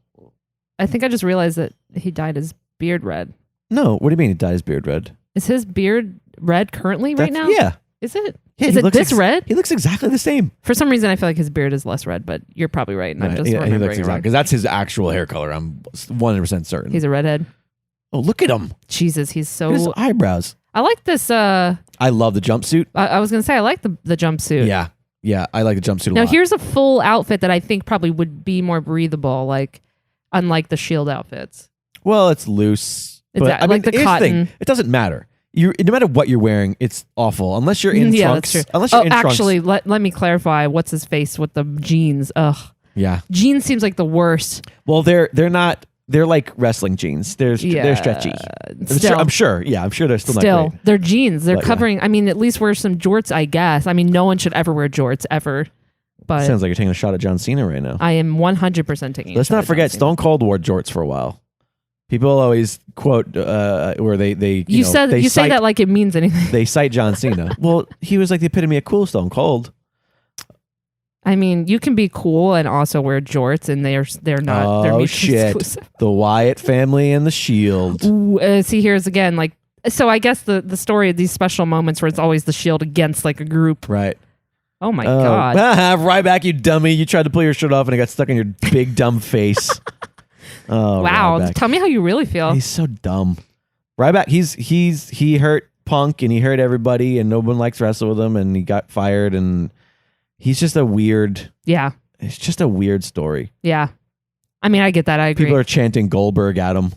I think I just realized that he dyed his beard red. No, what do you mean he dyed his beard red? Is his beard red currently right now? Yeah. Is it? Yeah, is it this red? He looks exactly the same. For some reason, I feel like his beard is less red, but you're probably right. And I'm just remembering he looks exactly, because that's his actual hair color. I'm 100% certain. He's a redhead. Oh, look at him. Jesus, he's so... Look at his eyebrows. I like this... I love the jumpsuit. I was going to say, I like the jumpsuit. Yeah. Yeah, I like the jumpsuit a lot. Now, here's a full outfit that I think probably would be more breathable, like unlike the Shield outfits. Well, it's loose. But, like the cotton. It doesn't matter. No matter what you're wearing, it's awful. Unless you're in trunks. That's true. Unless you're in actually, trunks. let me clarify. What's his face with the jeans? Ugh. Yeah. Jeans seems like the worst. Well, they're not... they're like wrestling jeans. They're stretchy. Still, I'm sure. Yeah, I'm sure they're still not great. They're jeans. They're But, covering. I mean, at least wear some jorts, I guess. I mean, no one should ever wear jorts ever. But Sounds like you're taking a shot at John Cena right now. I am 100% taking. Let's not forget Stone Cold wore jorts for a while. People always quote where they you cite, say that like it means anything. They cite John Cena. Well, he was like the epitome of cool Stone Cold. I mean, you can be cool and also wear jorts, and they're not. They're mutually shit! exclusive. The Wyatt family and the Shield. Ooh, see, here's again like. So I guess the story of these special moments where it's always the Shield against like a group. Right. Oh my God. Ryback, you dummy. You tried to pull your shirt off and it got stuck in your big dumb face. Oh, wow. Ryback. Tell me how you really feel. He's so dumb. Ryback, he hurt Punk and he hurt everybody and no one likes to wrestle with him and he got fired and he's just a weird. Yeah. It's just a weird story. Yeah. I mean, I get that. I agree. People are chanting Goldberg at him.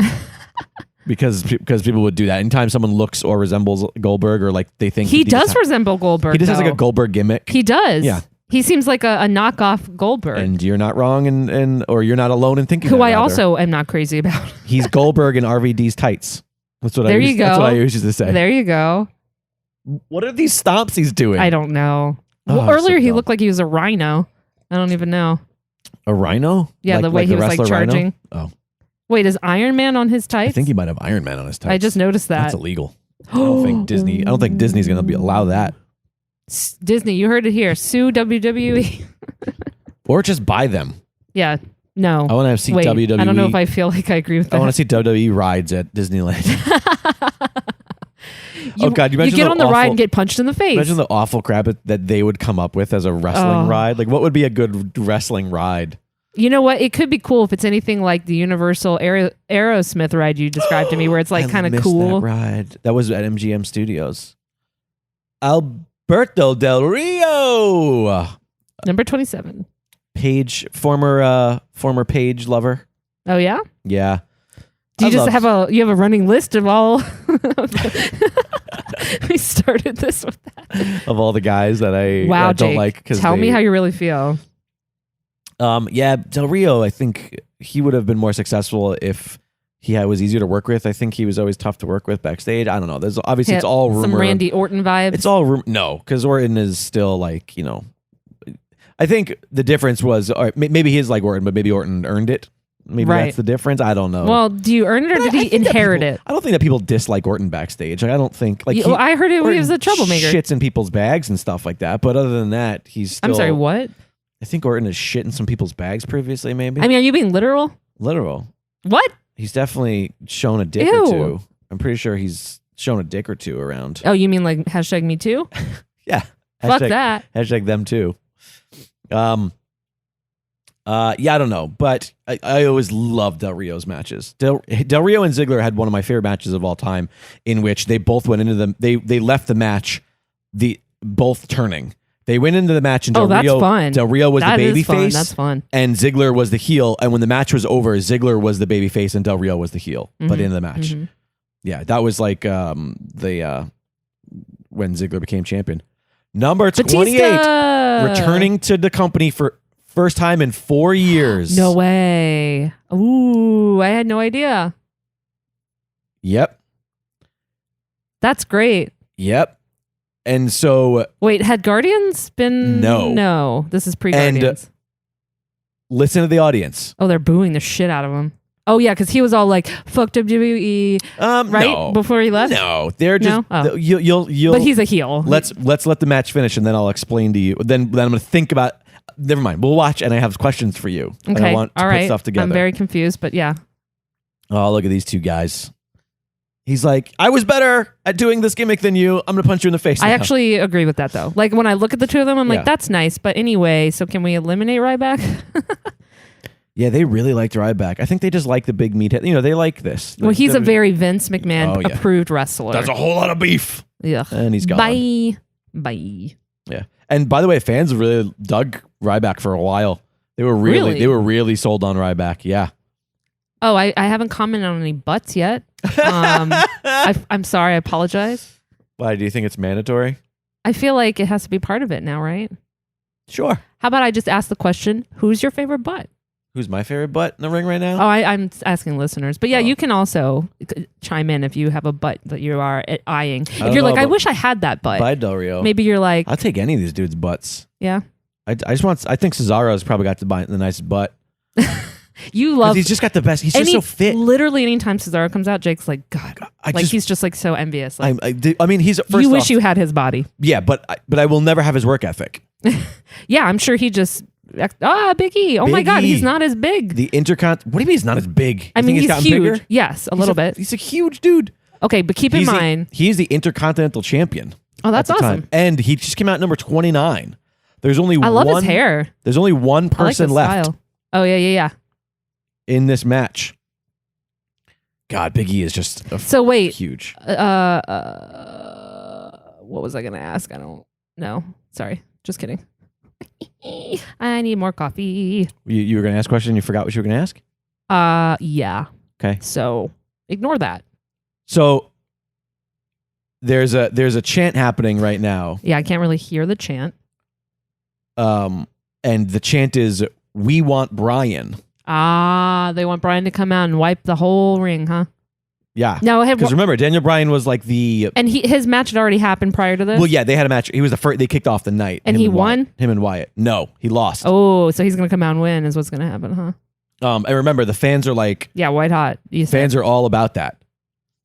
Because people would do that. Anytime someone looks or resembles Goldberg or like they think he does resemble Goldberg. He just has like a Goldberg gimmick. He does. Yeah. He seems like a knockoff Goldberg. And you're not wrong and or you're not alone in thinking who that, I rather. also am not crazy about. He's Goldberg in RVD's tights. That's what there you go. That's what I used to say. There you go. What are these stomps he's doing? I don't know. Oh, well, earlier so he dumb. looked like he was a rhino. I don't even know. A rhino? Yeah, the way he was like charging. Rhino? Oh. Wait, is Iron Man on his tights? I think he might have Iron Man on his tights. I just noticed that. That's illegal. I don't think Disney's going to allow that. Disney, you heard it here. Sue WWE. Or just buy them. Yeah. No. I want to see Wait, WWE. I don't know if I feel like I agree with that. I want to see WWE rides at Disneyland. Oh God! You get on the ride and get punched in the face. Imagine the awful crap that they would come up with as a wrestling ride. Like, what would be a good wrestling ride? You know what? It could be cool if it's anything like the Universal Aerosmith ride you described to me, where it's like kind of cool. That ride that was at MGM Studios. Alberto Del Rio, number 27. Paige, former Paige lover. Oh yeah. Yeah. Do you have a running list of all? We started this with that. Of all the guys that I don't Jake, like. Tell me how you really feel. Yeah, Del Rio, I think he would have been more successful if he was easier to work with. I think he was always tough to work with backstage. I don't know. There's obviously it's all rumor. Some Randy Orton vibes. It's all no, because Orton is still like, you know. I think the difference was maybe he is like Orton, but maybe Orton earned it. Maybe that's the difference. I don't know. Well, do you earn it or did he inherit it? I don't think that people dislike Orton backstage. Like, I don't think like I heard he was a troublemaker. Shits in people's bags and stuff like that. But other than that, he's still. I'm sorry, what? I think Orton has shit in some people's bags previously, maybe. I mean, are you being literal? Literal. What? He's definitely shown a dick or two. I'm pretty sure he's shown a dick or two around. Oh, you mean like hashtag me too? Yeah. Fuck that. Hashtag them too. Yeah, I don't know, but I always loved Del Rio's matches. Del Rio and Ziggler had one of my favorite matches of all time, in which they both went into they left the match, both turning. They went into the match and Del Rio was the baby face. That's fun. And Ziggler was the heel. And when the match was over, Ziggler was the baby face and Del Rio was the heel. Mm-hmm. But in the match, yeah, that was like when Ziggler became champion. Number 28, Batista! Returning to the company for first time in 4 years. No way. Ooh, I had no idea. Yep. That's great. Yep. And so... Wait, had Guardians been... No. No, this is pre-Guardians. And listen to the audience. Oh, they're booing the shit out of him. Oh, yeah, because he was all like, fuck WWE, right? No. Before he left? No, they're just... No? Oh. You'll, but he's a heel. Let's let the match finish and then I'll explain to you. Then I'm going to think about... Never mind. We'll watch and I have questions for you. Okay. And I want to put stuff together. I'm very confused, but yeah. Oh, look at these two guys. He's like, I was better at doing this gimmick than you. I'm going to punch you in the face now. I actually agree with that, though. Like, when I look at the two of them, I'm like, that's nice. But anyway, so can we eliminate Ryback? Yeah, they really liked Ryback. I think they just like the big meathead. You know, they like this. Well, he's a very Vince McMahon approved wrestler. That's a whole lot of beef. Yeah. And he's gone. Bye. Yeah. And by the way, fans really dug Ryback for a while. They were really sold on Ryback. Yeah. Oh, I haven't commented on any butts yet. I'm sorry. I apologize. Why? Do you think it's mandatory? I feel like it has to be part of it now, right? Sure. How about I just ask the question, who's your favorite butt? Who's my favorite butt in the ring right now? Oh, I'm asking listeners. But yeah, you can also chime in if you have a butt that you are eyeing. If you're like, I wish I had that butt. Bye, Del Rio. Maybe you're like, I'll take any of these dudes' butts. Yeah. I think Cesaro's probably got the nicest butt. You love. He's just got the best. He's just so fit. Literally, anytime Cesaro comes out, Jake's like, God, he's just like so envious. Like, I mean, he's. First you wish off, you had his body. Yeah, but I will never have his work ethic. Yeah, I'm sure he just. Big E. Oh my God, he's not as big. The What do you mean he's not as big? I mean, he's huge. Bigger? Yes, a little bit. He's a huge dude. Okay, but keep in mind, he's the Intercontinental Champion. Oh, that's awesome. And he just came out number 29. There's only I love his hair. There's only one person left. Style. Oh yeah. In this match. God, Big E is just huge. What was I gonna ask? I don't know. Sorry, just kidding. I need more coffee. You were gonna ask a question. You forgot what you were gonna ask. Yeah. Okay. So ignore that. So there's a chant happening right now. Yeah, I can't really hear the chant. And the chant is, "We want Bryan." They want Bryan to come out and wipe the whole ring, huh? Yeah. No, because remember, Daniel Bryan was like and his match had already happened prior to this. Well, yeah, they had a match. He was the first. They kicked off the night, and he won. Him and Wyatt. No, he lost. Oh, so he's gonna come out and win is what's gonna happen, huh? And remember, the fans are like, yeah, white hot. Fans are all about that.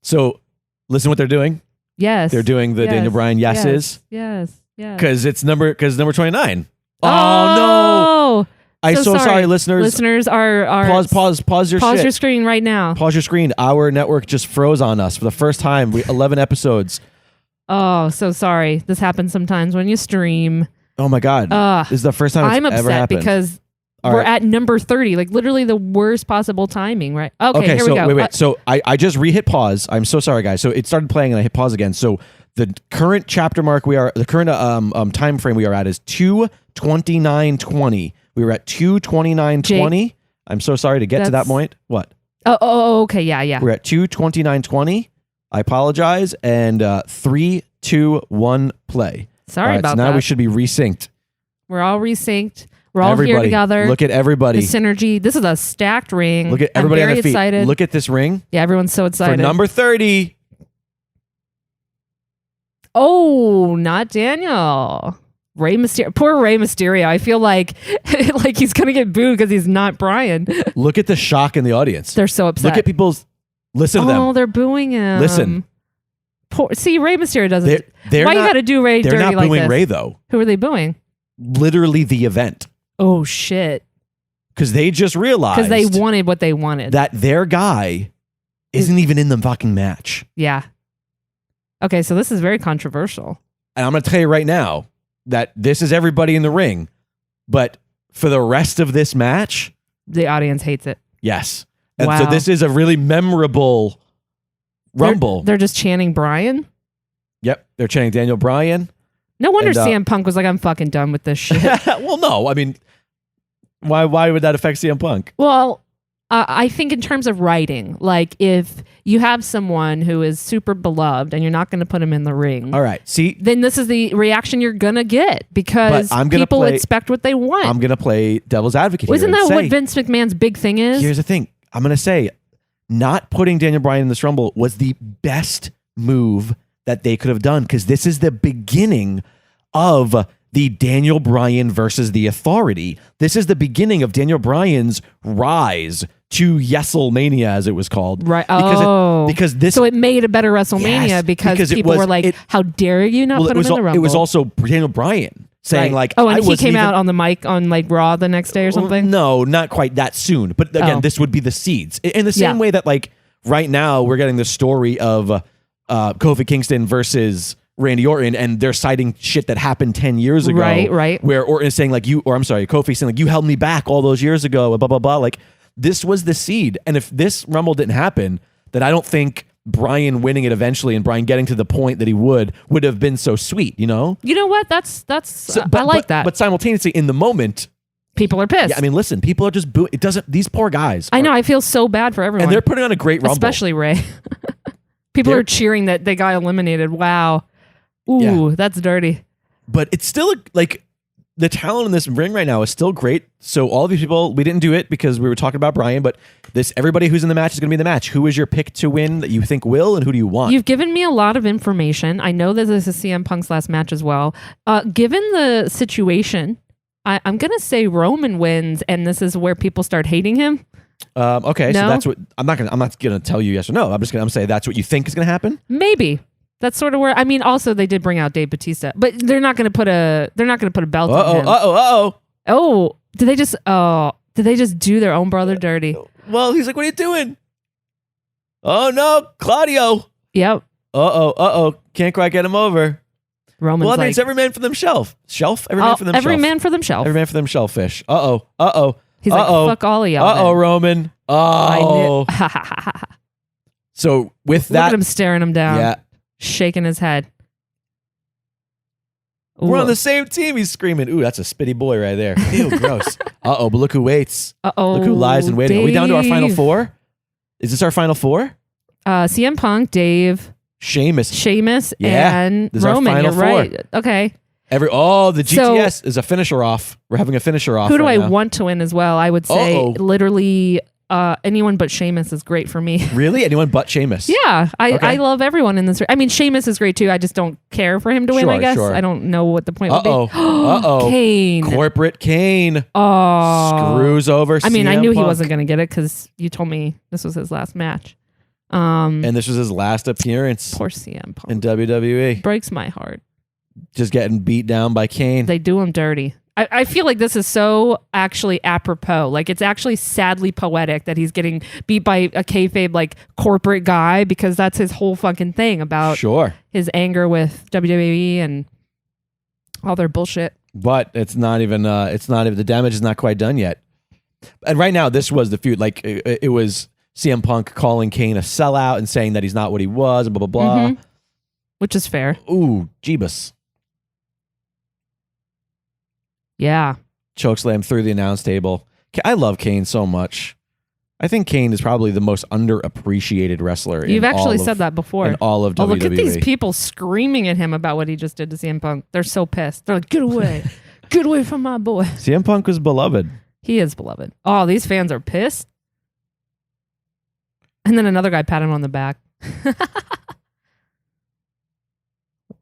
So listen, what they're doing. Yes, they're doing the Daniel Bryan yeses. Yes. Because number 29. Oh no! I'm so sorry, listeners. Listeners are pause your your screen right now. Pause your screen. Our network just froze on us for the first time. 11 episodes. Oh, so sorry. This happens sometimes when you stream. Oh my God! This is the first time it's ever happened. Because we're at number 30, like literally the worst possible timing, right? Okay, here we go. Wait. So I just re-hit pause. I'm so sorry, guys. So it started playing and I hit pause again. So the current chapter mark the current time frame we are at is 2:29:20. We were at 2:29:20. I'm so sorry to get to that point. What? Oh, okay, yeah. We're at 2:29:20. I apologize. And 3, 2, 1, play. Sorry about that. Now we should be resynced. We're all resynced. We're all here together. Look at everybody. The synergy. This is a stacked ring. Look at everybody I'm very on their feet. excited. Look at this ring. Yeah, everyone's so excited. For number 30. Oh, not Daniel. Rey Mysterio. Poor Rey Mysterio. I feel like he's going to get booed because he's not Bryan. Look at the shock in the audience. They're so upset. Look at people's... Listen to them. Oh, they're booing him. Listen. See, Rey Mysterio doesn't... They're Why not, you got to do Rey dirty like this? They're not booing Rey, though. Who are they booing? Literally the event. Oh, shit. Because they just realized... Because they wanted what they wanted. That their guy isn't even in the fucking match. Yeah. Okay, so this is very controversial. And I'm going to tell you right now that this is everybody in the ring. But for the rest of this match... The audience hates it. Yes. And so this is a really memorable Rumble. They're just chanting Bryan? Yep. They're chanting Daniel Bryan. No wonder CM Punk was like, I'm fucking done with this shit. Well, no. I mean, why would that affect CM Punk? Well, I think in terms of writing, like if you have someone who is super beloved and you're not going to put him in the ring. All right. See, then this is the reaction you're going to get because people expect what they want. I'm going to play devil's advocate here. Isn't that what Vince McMahon's big thing is? Here's the thing. I'm going to say not putting Daniel Bryan in this Rumble was the best move that they could have done because this is the beginning of the Daniel Bryan versus the Authority. This is the beginning of Daniel Bryan's rise to Wrestlemania, as it was called. Right. Because this... So it made a better WrestleMania because people were like, how dare you not put him in the Rumble? It was also Daniel Bryan saying like... Oh, and he came out on the mic on like Raw the next day or something? No, not quite that soon. But again, this would be the seeds. In the same way that like right now we're getting the story of Kofi Kingston versus... Randy Orton, and they're citing shit that happened 10 years ago. Right. Where Orton is saying like Kofi saying like you held me back all those years ago, blah, blah, blah. Like this was the seed. And if this Rumble didn't happen, then I don't think Bryan winning it eventually and Bryan getting to the point that he would have been so sweet, you know? You know what? I like that. But simultaneously in the moment, people are pissed. Yeah, I mean, listen, people are just booing. It doesn't, these poor guys. I know, I feel so bad for everyone. And they're putting on a great Rumble. Especially Ray. People are cheering that they got eliminated. Wow. Ooh, that's dirty. But it's still like the talent in this ring right now is still great. So all of these people, we didn't do it because we were talking about Brian, but everybody who's in the match is going to be in the match. Who is your pick to win that you think will, and who do you want? You've given me a lot of information. I know that this is CM Punk's last match as well. Given the situation, I'm going to say Roman wins, and this is where people start hating him. Okay, No? so that's what I'm not gonna tell you yes or no. I'm just gonna say that's what you think is gonna happen. Maybe. That's sort of where, I mean, also they did bring out Dave Batista, but they're not going to put a belt on him. Oh, did they just do their own brother dirty? Well, he's like, what are you doing? Oh no, Claudio. Yep. Can't quite get him over. Roman's Well, I mean, like, it's every man for themselves. Every man for themselves. every man for themselves. Every man for themselves. Fish. He's like, fuck all of y'all. Roman. I knew. So with Look that, at him staring him down. yeah, Shaking his head. we're on Ooh. the same team. He's screaming. Ooh, that's a spitty boy right there. Ew, gross. But look who waits. Look who lies in waiting. Are we down to our final Dave. four? Is this our final four? CM Punk, Dave, Sheamus. and this is our Roman. final You're right. Okay. The GTS is a finisher off. We're having a finisher off. Who do right I now. want to win as well? I would say literally anyone but Sheamus is great for me. Really? Anyone but Sheamus? Yeah, I Okay. love everyone in this. I mean, Sheamus is great too. I just don't care for him to win, I guess. Sure. I don't know what the point would be. Uh-oh. Kane. Corporate Kane Oh. screws over I mean, I CM knew he Punk. wasn't going to get it because you told me this was his last match. And this was his last appearance Poor CM Punk. in WWE. Breaks my heart. Just getting beat down by Kane. They do him dirty. I feel like this is so actually apropos. Like, it's actually sadly poetic that he's getting beat by a kayfabe like corporate guy, because that's his whole fucking thing about Sure. his anger with WWE and all their bullshit. But it's not even the damage is not quite done yet. And right now, this was the feud. Like it was CM Punk calling Kane a sellout and saying that he's not what he was, and blah blah blah. Mhm. Which is fair. Ooh, Jeebus. Yeah. Chokeslam through the announce table. I love Kane so much. I think Kane is probably the most underappreciated wrestler. You've in actually all of- said that before. in all of WWE. Oh, look at these people screaming at him about what he just did to CM Punk. They're so pissed. They're like, get away. Get away from my boy. CM Punk was beloved. He is beloved. Oh, these fans are pissed. And then another guy pat him on the back.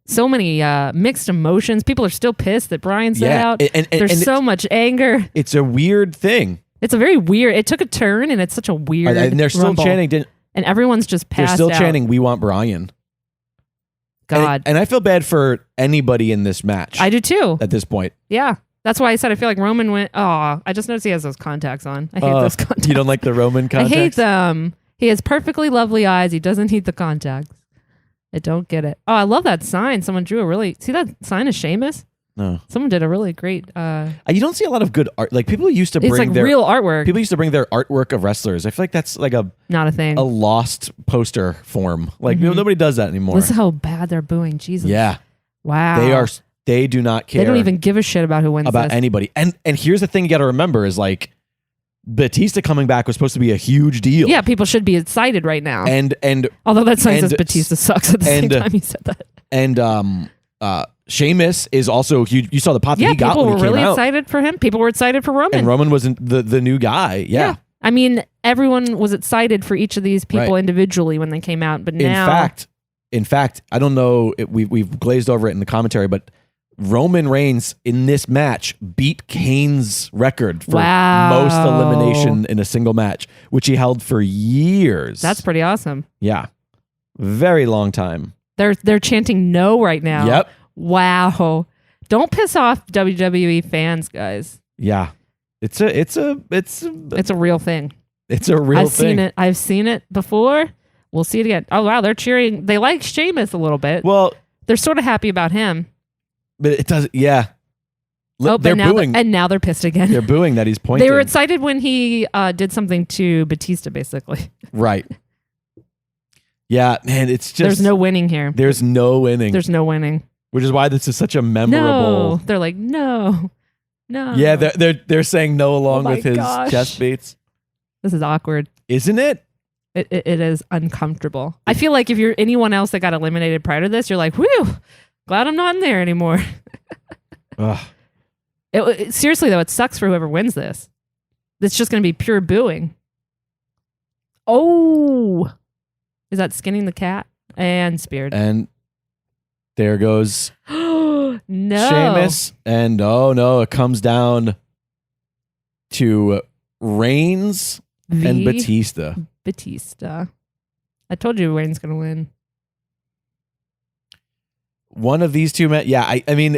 So many mixed emotions. People are still pissed that Brian sat out. and There's so much anger. it's a weird thing. It's a very weird. It took a turn, and it's such a weird. And they're still rumble. chanting. and everyone's just They're passed still out. chanting, "We want Brian." God, And I feel bad for anybody in this match. I do too. At this point. Yeah, that's why I said I feel like Roman went. Oh, I just noticed he has those contacts on. I hate those contacts. You don't like the Roman I contacts? hate them. He has perfectly lovely eyes. He doesn't need the contacts. I don't get it. Oh, I love that sign. Someone drew a really... See that sign of Sheamus? No. Someone did a really great... You don't see a lot of good art. Like people used to it's bring like their real artwork. people used to bring their artwork of wrestlers. I feel like that's like Not a thing. a lost poster form. Like Mhm. nobody does that anymore. Listen how bad they're booing. Jesus. Yeah. Wow. They do not care They don't even give a shit about who wins about this. anybody. And here's the thing you got to remember is like Batista coming back was supposed to be a huge deal. Yeah, people should be excited right now. And Although that sign says and- Batista sucks at the same and- time he said that. Sheamus is also huge. You saw the pop that Yeah, he got people when were he came really out. excited for him. People were excited for Roman. And Roman wasn't the new guy. Yeah. I mean, everyone was excited for each of these people Right. individually when they came out, but now... In fact, I don't know. We've glazed over it in the commentary, but Roman Reigns in this match beat Kane's record for Wow. most elimination in a single match, which he held for years. That's pretty awesome. Yeah, very long time. They're chanting no right now. Yep. Wow. Don't piss off WWE fans, guys. Yeah, it's a real thing. real I've thing. seen it. I've seen it before. We'll see it again. Oh wow, they're cheering. They like Sheamus a little bit. Well, They're sort of happy about him. but it doesn't. Yeah, But they're now booing. and now they're pissed again. They're booing that he's pointing. They were excited when he did something to Batista, basically. Right. Yeah, man, it's just There's no winning here. There's no winning. There's no winning. Which is why this is such a memorable. No. They're like, no. Yeah, they're saying no along Oh my with his gosh. chest beats. This is awkward. Isn't it? It is uncomfortable. I feel like if you're anyone else that got eliminated prior to this, you're like, whew, glad I'm not in there anymore. Ugh. Seriously though, it sucks for whoever wins this. It's just going to be pure booing. Oh, is that skinning the cat? And speared. And there goes No. Sheamus. And oh no, it comes down to Reigns and Batista. I told you Reigns going to win. One of these two men. Yeah, I mean,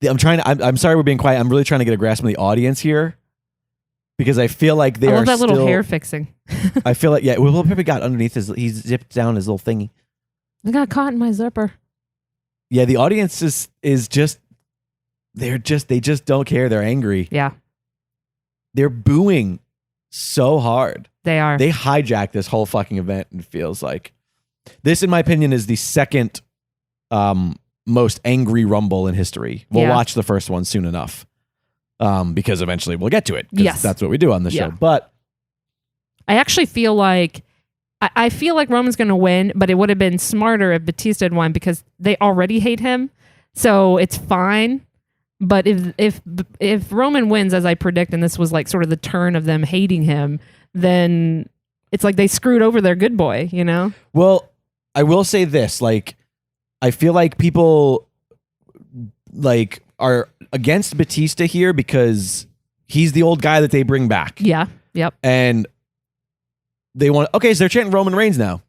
I'm sorry we're being quiet. I'm really trying to get a grasp of the audience here because I feel like they I are love that still, little hair fixing. I feel like, yeah, Will Pepper got underneath he zipped down his little thingy. I got caught in my zipper. Yeah, the audience is just, they just don't care. They're angry. Yeah. They're booing so hard. They are. They hijacked this whole fucking event, and it feels like this, in my opinion, is the second most angry Rumble in history. We'll watch the first one soon enough because eventually we'll get to it. Yes. That's what we do on the show. But I actually feel like I feel like Roman's going to win, but it would have been smarter if Batista had won because they already hate him. So it's fine. But if Roman wins, as I predict, and this was like sort of the turn of them hating him, then it's like they screwed over their good boy, you know? Well, I will say this, like, I feel like people like are against Batista here because he's the old guy that they bring back. Yeah. Yep. And they want, okay, so they're chanting Roman Reigns now.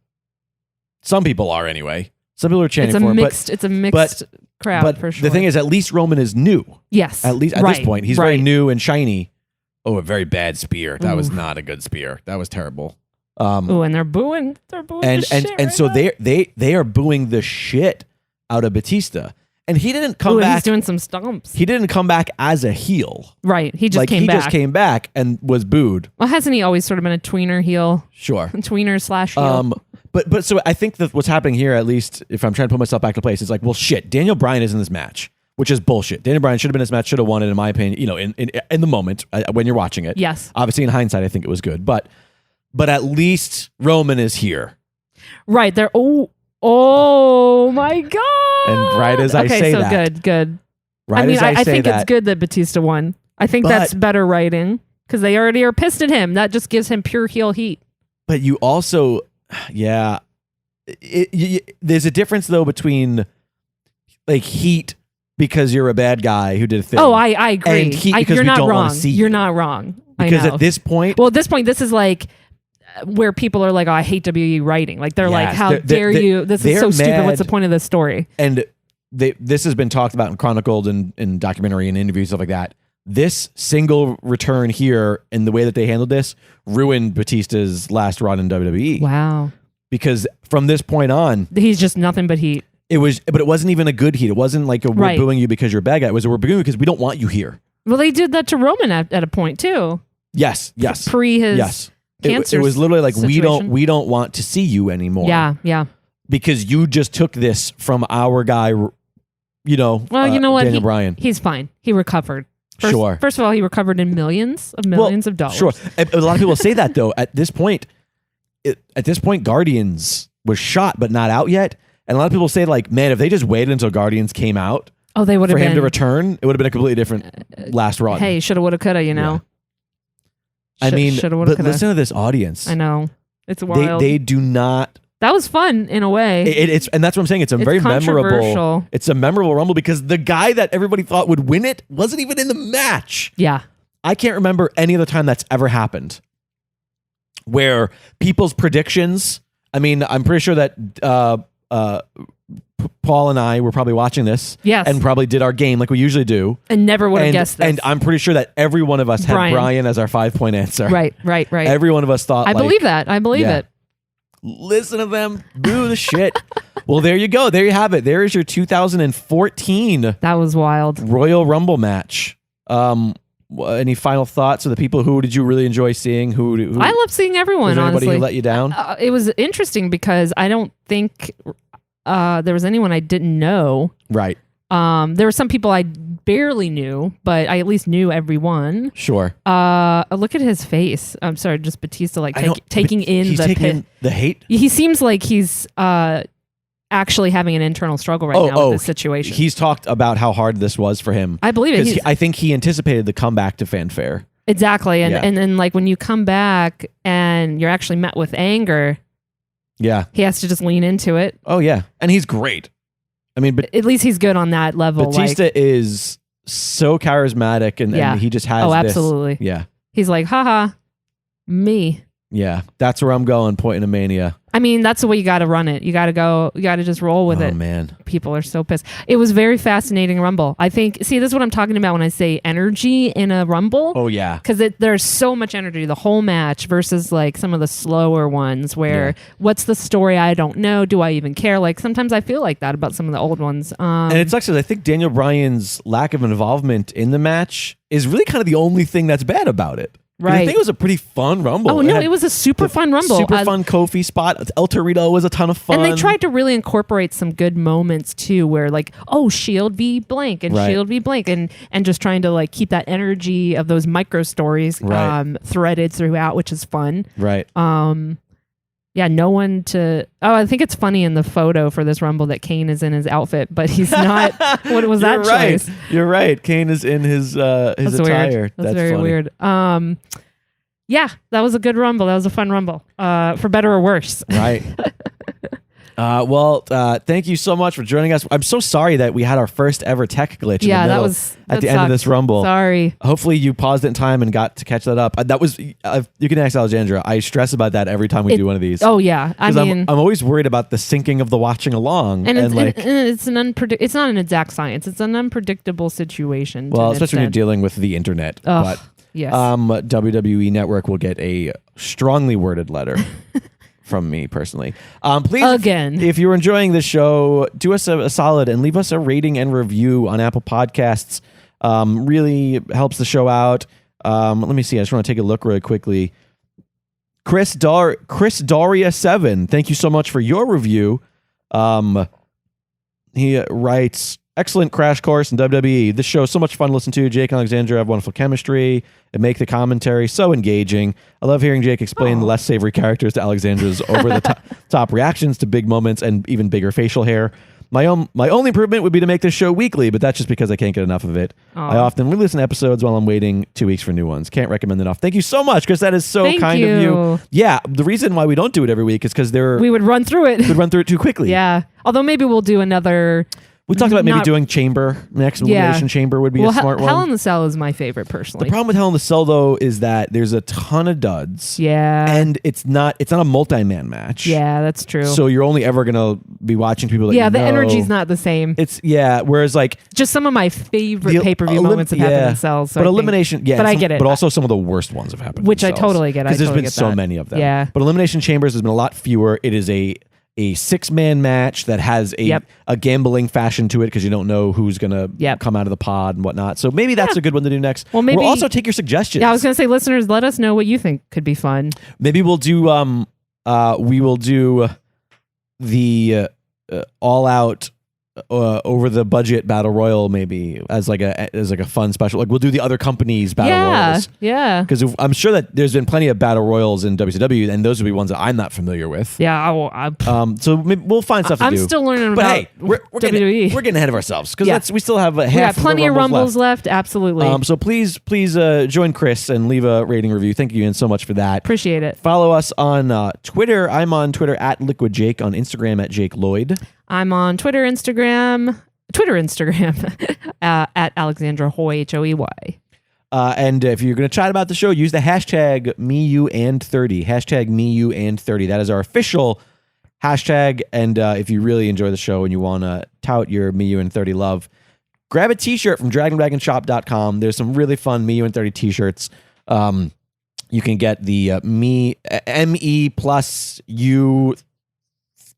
Some people are anyway. Some people are chanting for him. It's a mixed crowd, but for sure. The thing is, at least Roman is new. Yes. At least at this point. He's very new and shiny. Oh, a very bad spear. That was not a good spear. That was terrible. And they're booing. They're booing so they are booing the shit out of Batista. And he didn't come back. He's doing some stomps. He didn't come back as a heel. Right. He just came back. He just came back and was booed. Well, hasn't he always sort of been a tweener heel? Sure. Tweener/heel. But so I think that what's happening here, at least if I'm trying to put myself back in place, is like, well, shit, Daniel Bryan is in this match, which is bullshit. Daniel Bryan should have been in this match, should have won it, in my opinion, you know, in the moment when you're watching it. Yes. Obviously, in hindsight, I think it was good. But at least Roman is here. Right. They're, oh my God. And right as I say that. Okay, so good. Right as I think that, it's good that Batista won. I think that's better writing because they already are pissed at him. That just gives him pure heel heat. But you also, yeah, there's a difference though between like heat because you're a bad guy who did a thing. Oh, I agree. And heat because you're we not don't wrong. want to see You're you. not wrong. Because I know. at this point, this is like where people are like, oh, I hate WWE writing. Like they're like, how dare you? This is so stupid. What's the point of this story? And this has been talked about and chronicled in documentary and interviews, stuff like that. This single return here and the way that they handled this ruined Batista's last run in WWE. Wow. Because from this point on, he's just nothing but heat. But it wasn't even a good heat. It wasn't like we're booing you because you're a bad guy. It was we're booing you because we don't want you here. Well, they did that to Roman at a point too. Yes. Pre his cancer. It was literally like situation. we don't want to see you anymore. Yeah. Because you just took this from our guy, you know. Well, you know what? Daniel Bryan. He's fine. He recovered. First of all, he recovered in millions of dollars. Sure. A lot of people say that though. At this point, Guardians was shot but not out yet. And a lot of people say like, man, if they just waited until Guardians came out, they would have for him to return, it would have been a completely different last run. Hey, shoulda, woulda, coulda, you know. Yeah. I mean, but listen to this audience. I know. It's wild. They do not. That was fun in a way. And that's what I'm saying. It's very memorable. It's a memorable Rumble because the guy that everybody thought would win it wasn't even in the match. Yeah. I can't remember any other time that's ever happened where people's predictions. I mean, I'm pretty sure that Paul and I were probably watching this. Yes. And probably did our game like we usually do. And never would have guessed this. And I'm pretty sure that every one of us had Brian as our 5-point answer. Right. Every one of us thought I believe that. I believe it. Listen to them. Boo the shit. Well, there you go. There you have it. There is your 2014. That was wild. Royal Rumble match. Any final thoughts of the people? Who did you really enjoy seeing? Who I love seeing everyone. Was there anybody honestly, who let you down? It was interesting because I don't think there was anyone I didn't know. Right. There were some people I barely knew, but I at least knew everyone. Sure. Look at his face. I'm sorry, just Batista taking in the hate. He seems like he's actually having an internal struggle right now with this situation. He's talked about how hard this was for him. I believe it. I think he anticipated the comeback to fanfare. Exactly. And then like when you come back and you're actually met with anger, he has to just lean into it. Oh, yeah. And he's great. I mean, but at least he's good on that level. Batista is so charismatic and he just has this. Absolutely. Yeah. He's like, haha, me. Yeah. That's where I'm going, point in a mania. I mean, that's the way you got to run it. You got to just roll with it. Oh, man. People are so pissed. It was very fascinating Rumble. I think, see, this is what I'm talking about when I say energy in a Rumble. Oh, yeah. Because there's so much energy, the whole match versus like some of the slower ones where what's the story? I don't know. Do I even care? Like sometimes I feel like that about some of the old ones. And it sucks because I think Daniel Bryan's lack of involvement in the match is really kind of the only thing that's bad about it. Right. I think it was a pretty fun Rumble. Oh, no, it was a super fun Rumble. Super fun Kofi spot. El Torito was a ton of fun. And they tried to really incorporate some good moments, too, where like, oh, Shield v. blank and Shield v. blank. And just trying to like keep that energy of those micro stories threaded throughout, which is fun. Right. Yeah, no one to... Oh, I think it's funny in the photo for this Rumble that Kane is in his outfit, but he's not... What was that choice? You're right. Kane is in his attire. Weird. That's very funny. weird. Yeah, that was a good Rumble. That was a fun Rumble. For better or worse. Right. Thank you so much for joining us. I'm so sorry that we had our first ever tech glitch in the middle at the end of this Rumble. Sorry. Hopefully you paused it in time and got to catch that up. That was you can ask Alexandra. I stress about that every time we do one of these. Oh yeah, I mean, I'm always worried about the syncing of the watching along, and it's it's not an exact science. It's an unpredictable situation. Well, especially when you're dealing with the internet. But yes, WWE Network will get a strongly worded letter. From me personally. Please, again, if you're enjoying this show, do us a solid and leave us a rating and review on Apple Podcasts. Really helps the show out. Let me see. I just want to take a look really quickly. Chris Daria 7. Thank you so much for your review. He writes, excellent crash course in WWE. This show is so much fun to listen to. Jake and Alexandra have wonderful chemistry and make the commentary so engaging. I love hearing Jake explain the less savory characters to Alexandra's over the top reactions to big moments and even bigger facial hair. My only improvement would be to make this show weekly, but that's just because I can't get enough of it. I often re-listen to episodes while I'm waiting 2 weeks for new ones. Can't recommend enough. Thank you so much, because that is so kind of you. Yeah, the reason why we don't do it every week is because we would run through it. We'd run through it too quickly. Yeah. Although maybe we'll do another... We talked about maybe doing Chamber next. Elimination Chamber would be a smart one. Hell in the Cell is my favorite personally. The problem with Hell in the Cell though is that there's a ton of duds. Yeah. And it's not a multi-man match. Yeah, that's true. So you're only ever gonna be watching people that you know. The energy's not the same. Whereas like just some of my favorite pay-per-view moments have happened in Cells. So but Elimination, but I get it. But also some of the worst ones have happened. Which I totally get. Because there's been so many of them. Yeah. But Elimination Chambers has been a lot fewer. It is a 6-man match that has a gambling fashion to it because you don't know who's going to come out of the pod and whatnot. So maybe that's a good one to do next. Well, maybe we'll also take your suggestions. Yeah, I was going to say, listeners, let us know what you think could be fun. Maybe we'll do we will do the all-out over the budget battle royal maybe as like a fun special. Like we'll do the other companies battle royals. Yeah. Because I'm sure that there's been plenty of battle royals in WCW, and those would be ones that I'm not familiar with. Yeah. So maybe we'll find stuff to do. I'm still learning about hey, we're WWE. We're getting ahead of ourselves because we still have half. We got plenty of Rumbles left. Absolutely. So please join Chris and leave a rating review. Thank you, Ian, so much for that. Appreciate it. Follow us on Twitter. I'm on Twitter at Liquid Jake, on Instagram at Jake Lloyd. I'm on Instagram at Alexandra Hoy, HOEY. And if you're going to chat about the show, use the hashtag #MeYouAnd30. Hashtag #MeYouAnd30. That is our official hashtag. And if you really enjoy the show and you want to tout your Me, You, and 30 love, grab a t-shirt from DragonWagonShop.com. There's some really fun Me, You, and 30 t-shirts. You can get the ME plus U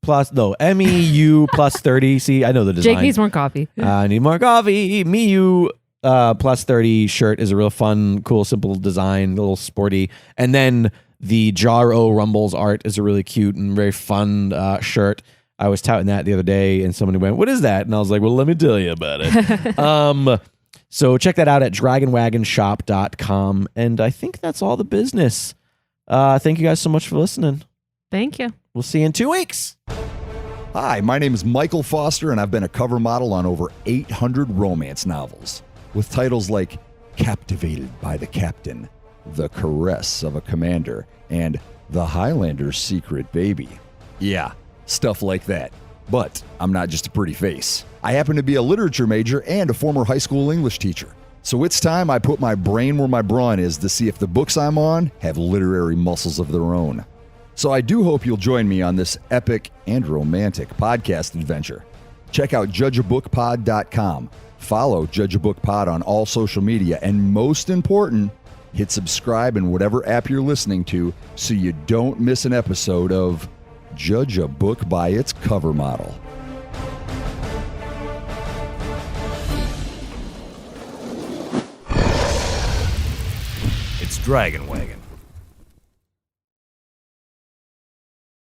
MEU plus 30. See, I know the design. Jake needs more coffee. I need more coffee. MEU plus 30 shirt is a real fun, cool, simple design, a little sporty. And then the Jar-O Rumbles art is a really cute and very fun shirt. I was touting that the other day, and somebody went, "What is that?" And I was like, "Well, let me tell you about it." So check that out at DragonWagonShop.com. And I think that's all the business. Thank you guys so much for listening. Thank you. We'll see you in 2 weeks. Hi, my name is Michael Foster, and I've been a cover model on over 800 romance novels, with titles like Captivated by the Captain, The Caress of a Commander, and The Highlander's Secret Baby. Yeah, stuff like that. But I'm not just a pretty face. I happen to be a literature major and a former high school English teacher. So it's time I put my brain where my brawn is to see if the books I'm on have literary muscles of their own. So I do hope you'll join me on this epic and romantic podcast adventure. Check out judgeabookpod.com. Follow Judge a Book Pod on all social media, and most important, hit subscribe in whatever app you're listening to so you don't miss an episode of Judge a Book by its cover model. It's Dragon Wagon.